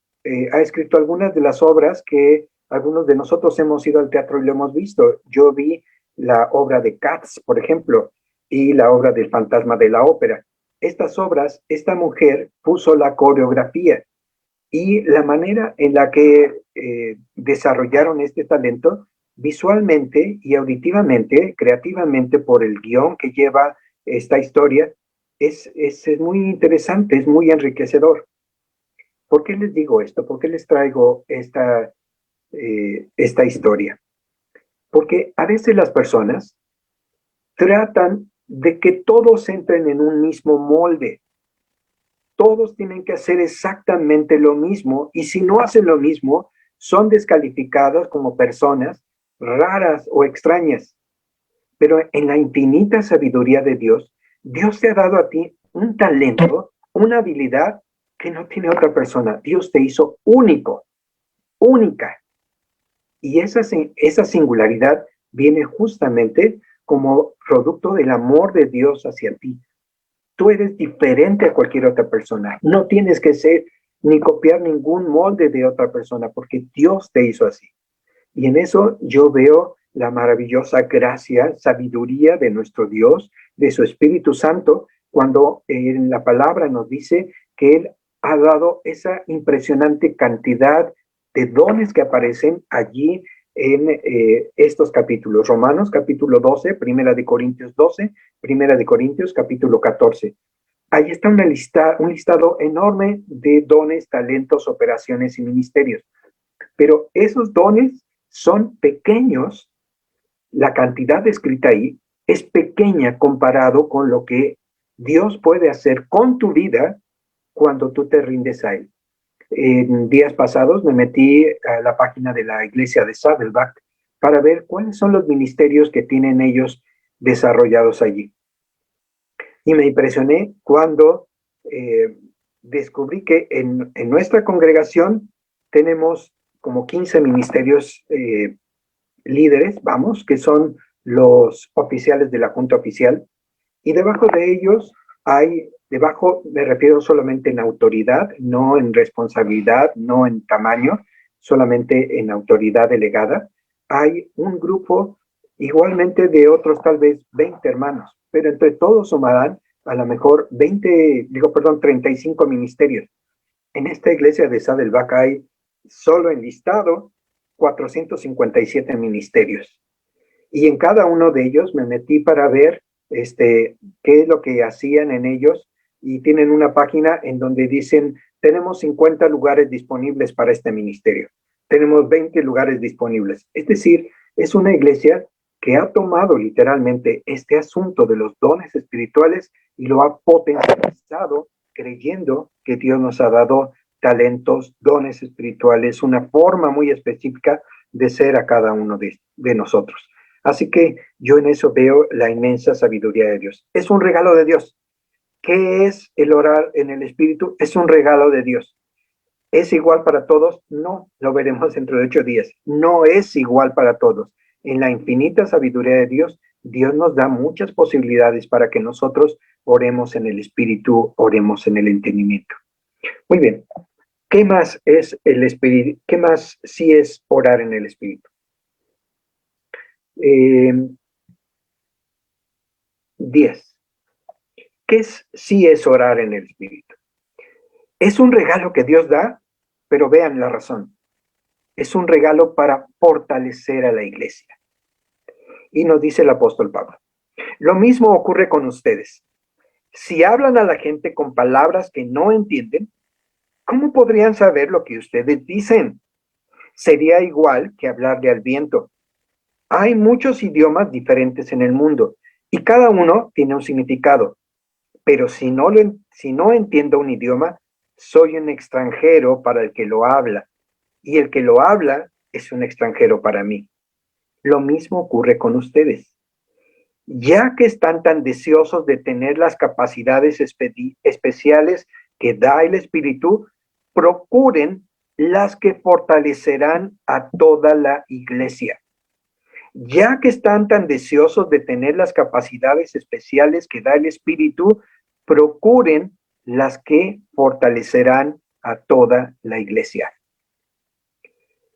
ha escrito algunas de las obras que algunos de nosotros hemos ido al teatro y lo hemos visto. Yo vi la obra de Cats, por ejemplo, y la obra del Fantasma de la Ópera. Estas obras, esta mujer puso la coreografía y la manera en la que desarrollaron este talento visualmente y auditivamente, creativamente por el guión que lleva esta historia, es muy interesante, es muy enriquecedor. ¿Por qué les digo esto? ¿Por qué les traigo esta historia? Porque a veces las personas tratan de que todos entren en un mismo molde. Todos tienen que hacer exactamente lo mismo y si no hacen lo mismo, son descalificados como personas raras o extrañas. Pero en la infinita sabiduría de Dios, Dios te ha dado a ti un talento, una habilidad que no tiene otra persona. Dios te hizo único, única. Y esa singularidad viene justamente como producto del amor de Dios hacia ti. Tú eres diferente a cualquier otra persona. No tienes que ser ni copiar ningún molde de otra persona porque Dios te hizo así. Y en eso yo veo la maravillosa gracia, sabiduría de nuestro Dios, de su Espíritu Santo, cuando en la palabra nos dice que Él ha dado esa impresionante cantidad de dones que aparecen allí en estos capítulos. Romanos capítulo 12, Primera de Corintios 12, Primera de Corintios capítulo 14. Ahí está un listado enorme de dones, talentos, operaciones y ministerios. Pero esos dones son pequeños, la cantidad escrita ahí es pequeña comparado con lo que Dios puede hacer con tu vida cuando tú te rindes a Él. En días pasados me metí a la página de la iglesia de Saddleback para ver cuáles son los ministerios que tienen ellos desarrollados allí. Y me impresioné cuando descubrí que en nuestra congregación tenemos como 15 ministerios líderes, vamos, que son los oficiales de la Junta Oficial, y debajo de ellos debajo me refiero solamente en autoridad, no en responsabilidad, no en tamaño, solamente en autoridad delegada, hay un grupo igualmente de otros tal vez 20 hermanos, pero entre todos sumarán a lo mejor 35 ministerios. En esta iglesia de Saddleback hay solo enlistado 457 ministerios. Y en cada uno de ellos me metí para ver qué es lo que hacían en ellos, y tienen una página en donde dicen, tenemos 50 lugares disponibles para este ministerio, tenemos 20 lugares disponibles. Es decir, es una iglesia que ha tomado literalmente este asunto de los dones espirituales y lo ha potencializado, creyendo que Dios nos ha dado talentos, dones espirituales, una forma muy específica de ser a cada uno de nosotros. Así que yo en eso veo la inmensa sabiduría de Dios. Es un regalo de Dios. ¿Qué es el orar en el Espíritu? Es un regalo de Dios. ¿Es igual para todos? No, lo veremos dentro de 8 días. No es igual para todos. En la infinita sabiduría de Dios, Dios nos da muchas posibilidades para que nosotros oremos en el Espíritu, oremos en el entendimiento. Muy bien. ¿Qué más es el Espíritu? ¿Qué más sí es orar en el Espíritu? 10. ¿Qué sí es orar en el Espíritu? Es un regalo que Dios da, pero vean la razón. Es un regalo para fortalecer a la iglesia. Y nos dice el apóstol Pablo, lo mismo ocurre con ustedes. Si hablan a la gente con palabras que no entienden, ¿cómo podrían saber lo que ustedes dicen? Sería igual que hablarle al viento. Hay muchos idiomas diferentes en el mundo y cada uno tiene un significado. Pero si no entiendo un idioma, soy un extranjero para el que lo habla, y el que lo habla es un extranjero para mí. Lo mismo ocurre con ustedes. Ya que están tan deseosos de tener las capacidades especiales que da el Espíritu, procuren las que fortalecerán a toda la iglesia. Ya que están tan deseosos de tener las capacidades especiales que da el Espíritu, procuren las que fortalecerán a toda la iglesia.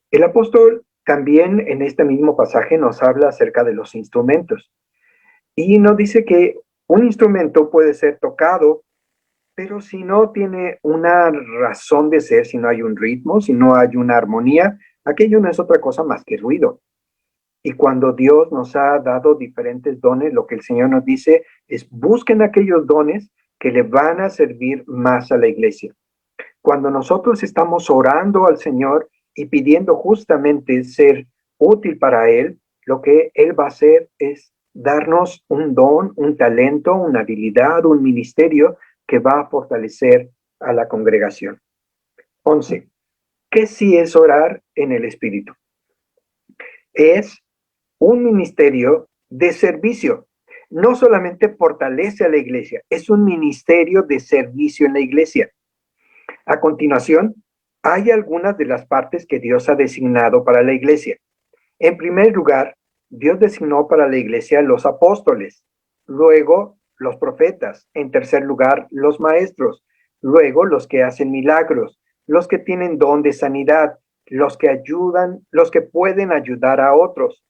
El apóstol también en este mismo pasaje nos habla acerca de los instrumentos y nos dice que un instrumento puede ser tocado, pero si no tiene una razón de ser, si no hay un ritmo, si no hay una armonía, aquello no es otra cosa más que ruido. Y cuando Dios nos ha dado diferentes dones, lo que el Señor nos dice es busquen aquellos dones que le van a servir más a la iglesia. Cuando nosotros estamos orando al Señor y pidiendo justamente ser útil para Él, lo que Él va a hacer es darnos un don, un talento, una habilidad, un ministerio que va a fortalecer a la congregación. 11. ¿Qué sí es orar en el Espíritu? Es un ministerio de servicio. No solamente fortalece a la iglesia, es un ministerio de servicio en la iglesia. A continuación, hay algunas de las partes que Dios ha designado para la iglesia. En primer lugar, Dios designó para la iglesia los apóstoles, luego los profetas, en tercer lugar los maestros, luego los que hacen milagros, los que tienen don de sanidad, los que ayudan, los que pueden ayudar a otros,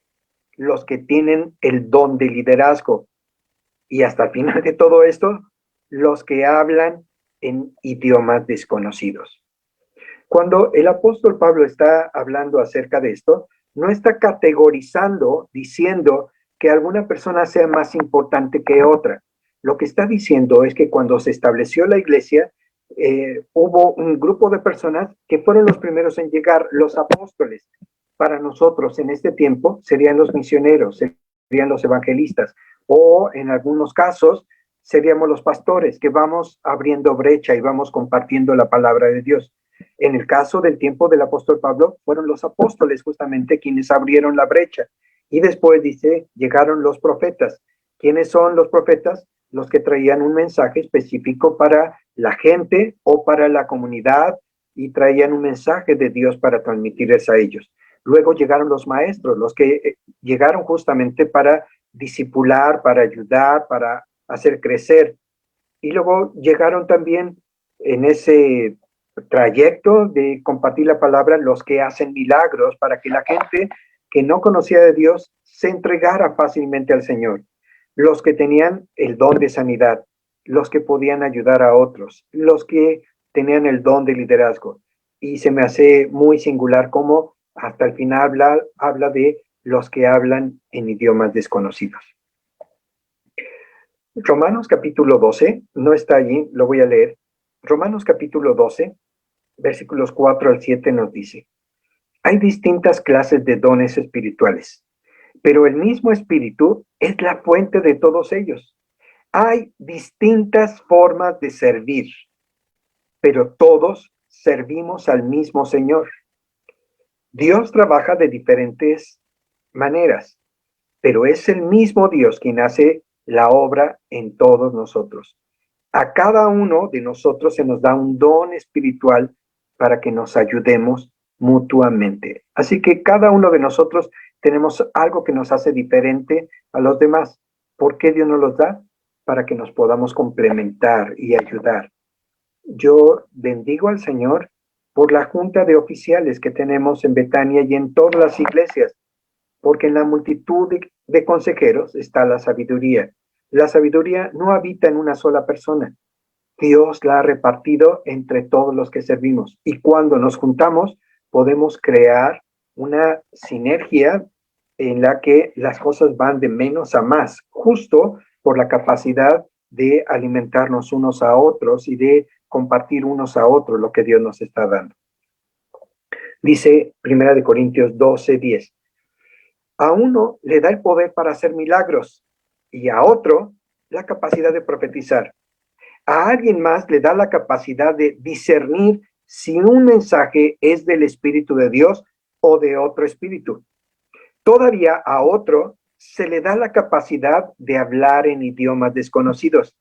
los que tienen el don de liderazgo. Y hasta el final de todo esto, los que hablan en idiomas desconocidos. Cuando el apóstol Pablo está hablando acerca de esto, no está categorizando, diciendo que alguna persona sea más importante que otra. Lo que está diciendo es que cuando se estableció la iglesia, hubo un grupo de personas que fueron los primeros en llegar, los apóstoles. Para nosotros en este tiempo serían los misioneros, serían los evangelistas, o en algunos casos seríamos los pastores que vamos abriendo brecha y vamos compartiendo la palabra de Dios. En el caso del tiempo del apóstol Pablo, fueron los apóstoles justamente quienes abrieron la brecha. Y después dice, llegaron los profetas. ¿Quiénes son los profetas? Los que traían un mensaje específico para la gente o para la comunidad y traían un mensaje de Dios para transmitirles a ellos. Luego llegaron los maestros, los que llegaron justamente para discipular, para ayudar, para hacer crecer. Y luego llegaron también en ese trayecto de compartir la palabra los que hacen milagros para que la gente que no conocía de Dios se entregara fácilmente al Señor. Los que tenían el don de sanidad, los que podían ayudar a otros, los que tenían el don de liderazgo. Y se me hace muy singular cómo hasta el final habla de los que hablan en idiomas desconocidos. Romanos capítulo 12, no está allí, lo voy a leer. Romanos capítulo 12, versículos 4 al 7 nos dice: hay distintas clases de dones espirituales, pero el mismo Espíritu es la fuente de todos ellos. Hay distintas formas de servir, pero todos servimos al mismo Señor. Dios trabaja de diferentes maneras, pero es el mismo Dios quien hace la obra en todos nosotros. A cada uno de nosotros se nos da un don espiritual para que nos ayudemos mutuamente. Así que cada uno de nosotros tenemos algo que nos hace diferente a los demás. ¿Por qué Dios nos los da? Para que nos podamos complementar y ayudar. Yo bendigo al Señor por la junta de oficiales que tenemos en Betania y en todas las iglesias, porque en la multitud de consejeros está la sabiduría. La sabiduría no habita en una sola persona. Dios la ha repartido entre todos los que servimos. Y cuando nos juntamos, podemos crear una sinergia en la que las cosas van de menos a más, justo por la capacidad de alimentarnos unos a otros y de compartir unos a otros lo que Dios nos está dando. Dice 1 Corintios 12:10. A uno le da el poder para hacer milagros y a otro la capacidad de profetizar. A alguien más le da la capacidad de discernir si un mensaje es del Espíritu de Dios o de otro espíritu. Todavía a otro se le da la capacidad de hablar en idiomas desconocidos,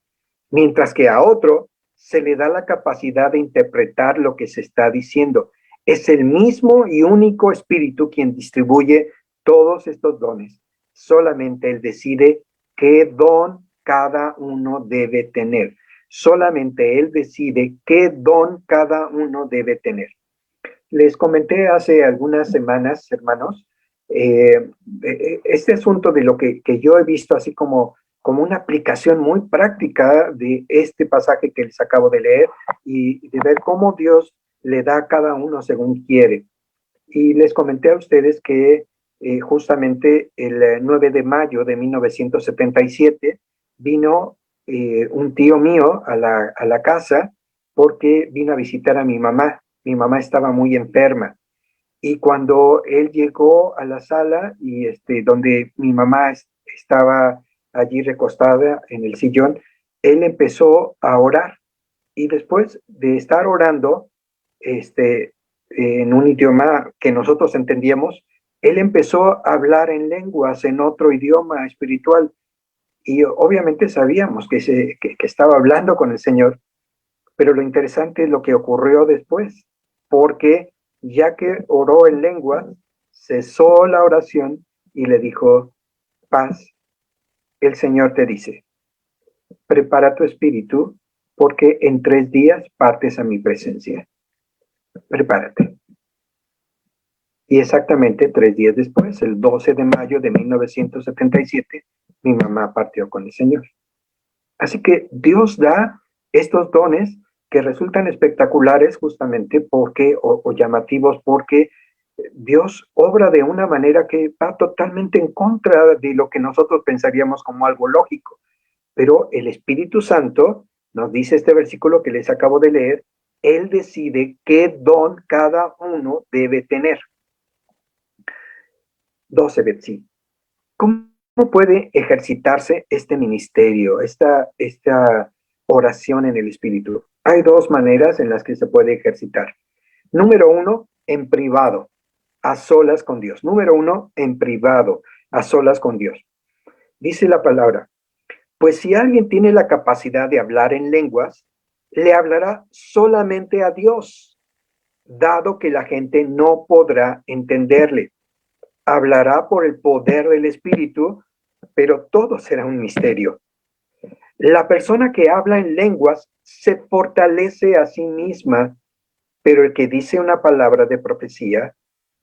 mientras que a otro se le da la capacidad de interpretar lo que se está diciendo. Es el mismo y único Espíritu quien distribuye todos estos dones. Solamente Él decide qué don cada uno debe tener. Solamente Él decide qué don cada uno debe tener. Les comenté hace algunas semanas, hermanos, este asunto de lo que yo he visto así como una aplicación muy práctica de este pasaje que les acabo de leer y de ver cómo Dios le da a cada uno según quiere. Y les comenté a ustedes que justamente el 9 de mayo de 1977 vino un tío mío a la casa porque vino a visitar a mi mamá. Mi mamá estaba muy enferma. Y cuando él llegó a la sala y donde mi mamá estaba allí recostada en el sillón, él empezó a orar. Y después de estar orando en un idioma que nosotros entendíamos, él empezó a hablar en lenguas, en otro idioma espiritual. Y obviamente sabíamos que estaba hablando con el Señor, pero lo interesante es lo que ocurrió después, porque ya que oró en lenguas, cesó la oración y le dijo: paz, el Señor te dice, prepara tu espíritu, porque en 3 días partes a mi presencia. Prepárate. Y exactamente 3 días después, el 12 de mayo de 1977, mi mamá partió con el Señor. Así que Dios da estos dones que resultan espectaculares justamente porque, o llamativos, porque Dios obra de una manera que va totalmente en contra de lo que nosotros pensaríamos como algo lógico. Pero el Espíritu Santo, nos dice este versículo que les acabo de leer, Él decide qué don cada uno debe tener. 12, Betsy. ¿Cómo puede ejercitarse este ministerio, esta oración en el Espíritu? Hay 2 maneras en las que se puede ejercitar. Número 1, en privado, a solas con Dios. Número 1, en privado, a solas con Dios. Dice la palabra: pues si alguien tiene la capacidad de hablar en lenguas, le hablará solamente a Dios, dado que la gente no podrá entenderle. hablará por el poder del Espíritu, pero todo será un misterio. La persona que habla en lenguas se fortalece a sí misma, pero el que dice una palabra de profecía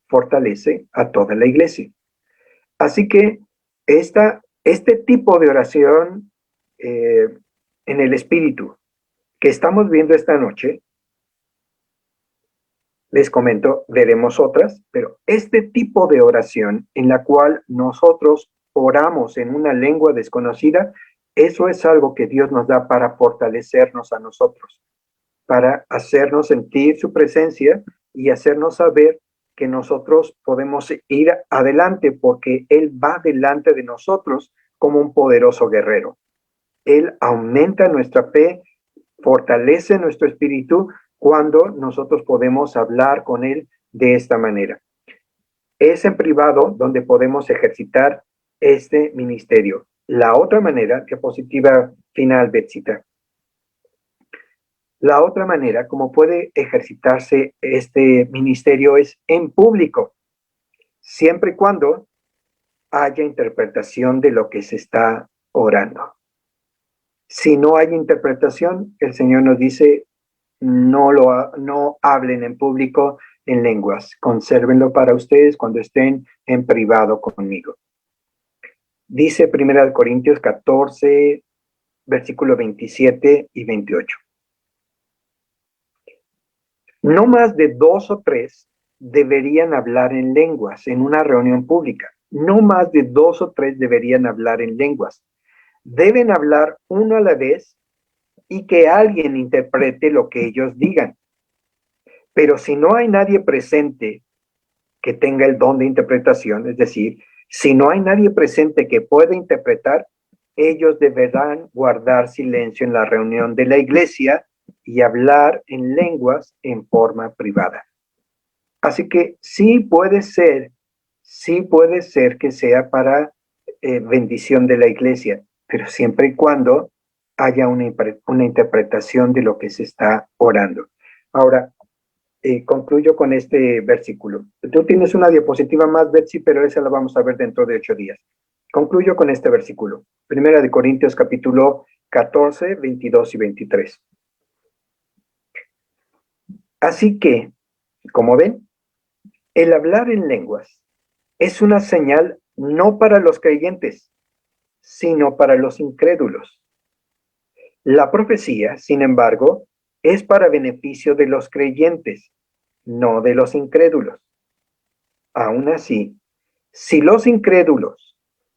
fortalece a toda la iglesia. Así que este tipo de oración en el Espíritu que estamos viendo esta noche, les comento, veremos otras, pero este tipo de oración en la cual nosotros oramos en una lengua desconocida, eso es algo que Dios nos da para fortalecernos a nosotros, para hacernos sentir su presencia y hacernos saber que nosotros podemos ir adelante porque Él va delante de nosotros como un poderoso guerrero. Él aumenta nuestra fe, fortalece nuestro espíritu cuando nosotros podemos hablar con Él de esta manera. Es en privado donde podemos ejercitar este ministerio. La otra manera, diapositiva final, Betsita. La otra manera como puede ejercitarse este ministerio es en público, siempre y cuando haya interpretación de lo que se está orando. Si no hay interpretación, el Señor nos dice, no hablen en público en lenguas, consérvenlo para ustedes cuando estén en privado conmigo. Dice 1 Corintios 14, versículo 27 y 28. No más de 2 o 3 deberían hablar en lenguas en una reunión pública. No más de 2 o 3 deberían hablar en lenguas. Deben hablar uno a la vez y que alguien interprete lo que ellos digan. Pero si no hay nadie presente que tenga el don de interpretación, es decir, si no hay nadie presente que pueda interpretar, ellos deberán guardar silencio en la reunión de la iglesia y hablar en lenguas en forma privada. Así que sí puede ser que sea para bendición de la iglesia, pero siempre y cuando haya una interpretación de lo que se está orando. Ahora, concluyo con este versículo. Tú tienes una diapositiva más, Betsy, pero esa la vamos a ver dentro de 8 días. Concluyo con este versículo. Primera de Corintios, capítulo 14, 22 y 23. Así que, como ven, el hablar en lenguas es una señal no para los creyentes, sino para los incrédulos. La profecía, sin embargo, es para beneficio de los creyentes, no de los incrédulos. Aún así, si los incrédulos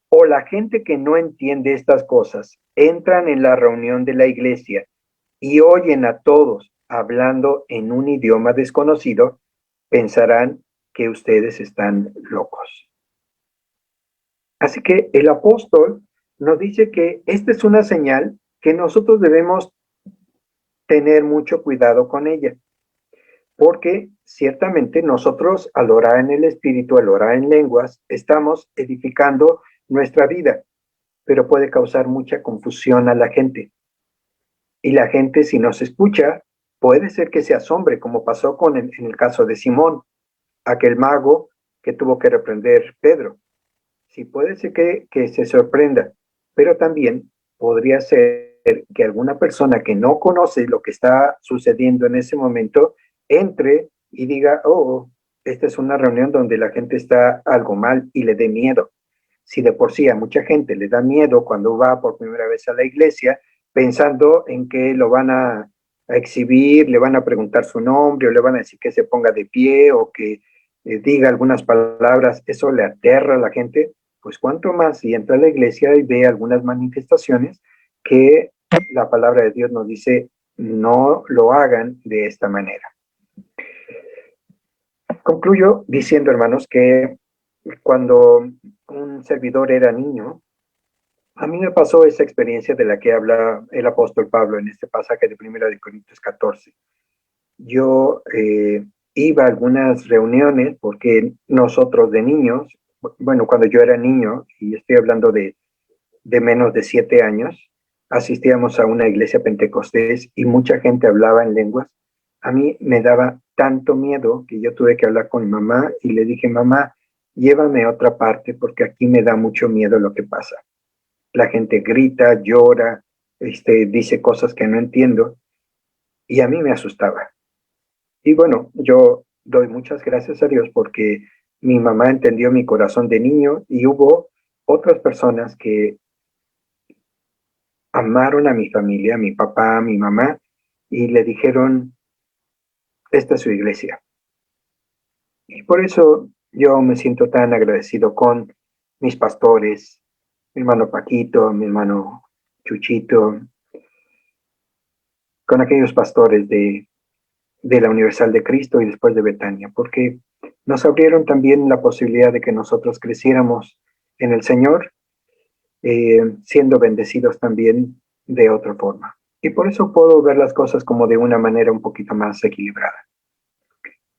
o la gente que no entiende estas cosas entran en la reunión de la iglesia y oyen a todos hablando en un idioma desconocido, pensarán que ustedes están locos. Así que el apóstol nos dice que esta es una señal que nosotros debemos tener mucho cuidado con ella, porque ciertamente nosotros al orar en el Espíritu, al orar en lenguas, estamos edificando nuestra vida, pero puede causar mucha confusión a la gente. Y la gente, si nos escucha, puede ser que se asombre, como pasó en el caso de Simón, aquel mago que tuvo que reprender Pedro. Sí, puede ser que se sorprenda, pero también podría ser que alguna persona que no conoce lo que está sucediendo en ese momento entre y diga, oh, esta es una reunión donde la gente está algo mal y le dé miedo. Si de por sí a mucha gente le da miedo cuando va por primera vez a la iglesia, pensando en que lo van a exhibir, le van a preguntar su nombre o le van a decir que se ponga de pie o que diga algunas palabras, eso le aterra a la gente, pues cuánto más si entra a la iglesia y ve algunas manifestaciones que la palabra de Dios nos dice no lo hagan de esta manera. Concluyo diciendo, hermanos, que cuando un servidor era niño, a mí me pasó esa experiencia de la que habla el apóstol Pablo en este pasaje de 1 de Corintios 14. Yo iba a algunas reuniones porque nosotros de niños, bueno, cuando yo era niño, y estoy hablando de menos de 7 años, asistíamos a una iglesia pentecostés y mucha gente hablaba en lenguas. A mí me daba tanto miedo que yo tuve que hablar con mi mamá y le dije, mamá, llévame a otra parte porque aquí me da mucho miedo lo que pasa. La gente grita, llora, dice cosas que no entiendo y a mí me asustaba. Y bueno, yo doy muchas gracias a Dios porque mi mamá entendió mi corazón de niño y hubo otras personas que amaron a mi familia, a mi papá, a mi mamá, y le dijeron, esta es su iglesia. Y por eso yo me siento tan agradecido con mis pastores, mi hermano Paquito, mi hermano Chuchito, con aquellos pastores de la Universal de Cristo y después de Betania, porque nos abrieron también la posibilidad de que nosotros creciéramos en el Señor, siendo bendecidos también de otra forma. Y por eso puedo ver las cosas como de una manera un poquito más equilibrada.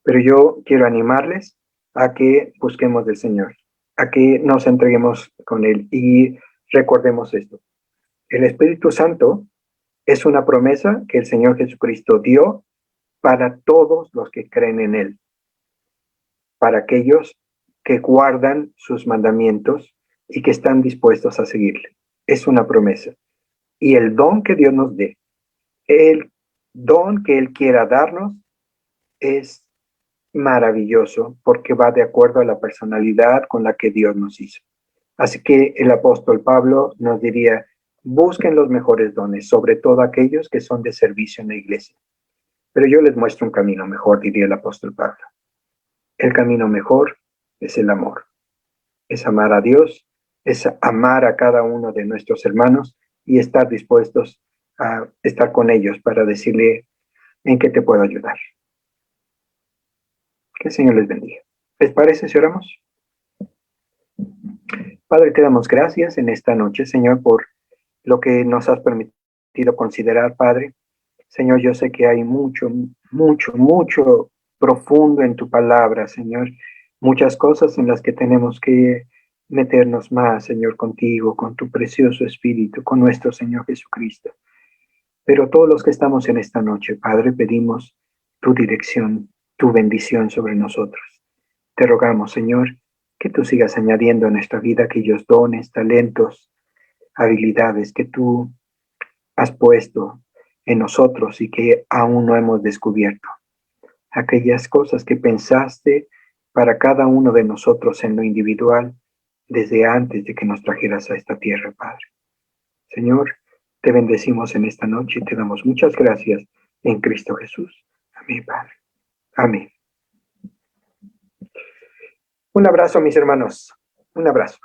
Pero yo quiero animarles a que busquemos del Señor, a que nos entreguemos con Él y recordemos esto. El Espíritu Santo es una promesa que el Señor Jesucristo dio para todos los que creen en Él, para aquellos que guardan sus mandamientos y que están dispuestos a seguirle. Es una promesa. Y el don que Dios nos dé, el don que Él quiera darnos, es maravilloso porque va de acuerdo a la personalidad con la que Dios nos hizo. Así que el apóstol Pablo nos diría, busquen los mejores dones, sobre todo aquellos que son de servicio en la iglesia. Pero yo les muestro un camino mejor, diría el apóstol Pablo. El camino mejor es el amor. Es amar a Dios, es amar a cada uno de nuestros hermanos y estar dispuestos a estar con ellos para decirle en qué te puedo ayudar. Que el Señor les bendiga. ¿Les parece si oramos? Padre, te damos gracias en esta noche, Señor, por lo que nos has permitido considerar, Padre. Señor, yo sé que hay mucho, mucho, mucho profundo en tu palabra, Señor. Muchas cosas en las que tenemos que meternos más, Señor, contigo, con tu precioso Espíritu, con nuestro Señor Jesucristo. Pero todos los que estamos en esta noche, Padre, pedimos tu dirección, tu bendición sobre nosotros. Te rogamos, Señor, que tú sigas añadiendo a nuestra vida aquellos dones, talentos, habilidades que tú has puesto en nosotros y que aún no hemos descubierto. Aquellas cosas que pensaste para cada uno de nosotros en lo individual desde antes de que nos trajeras a esta tierra, Padre. Señor, te bendecimos en esta noche y te damos muchas gracias en Cristo Jesús. Amén, Padre. Amén. Un abrazo, mis hermanos. Un abrazo.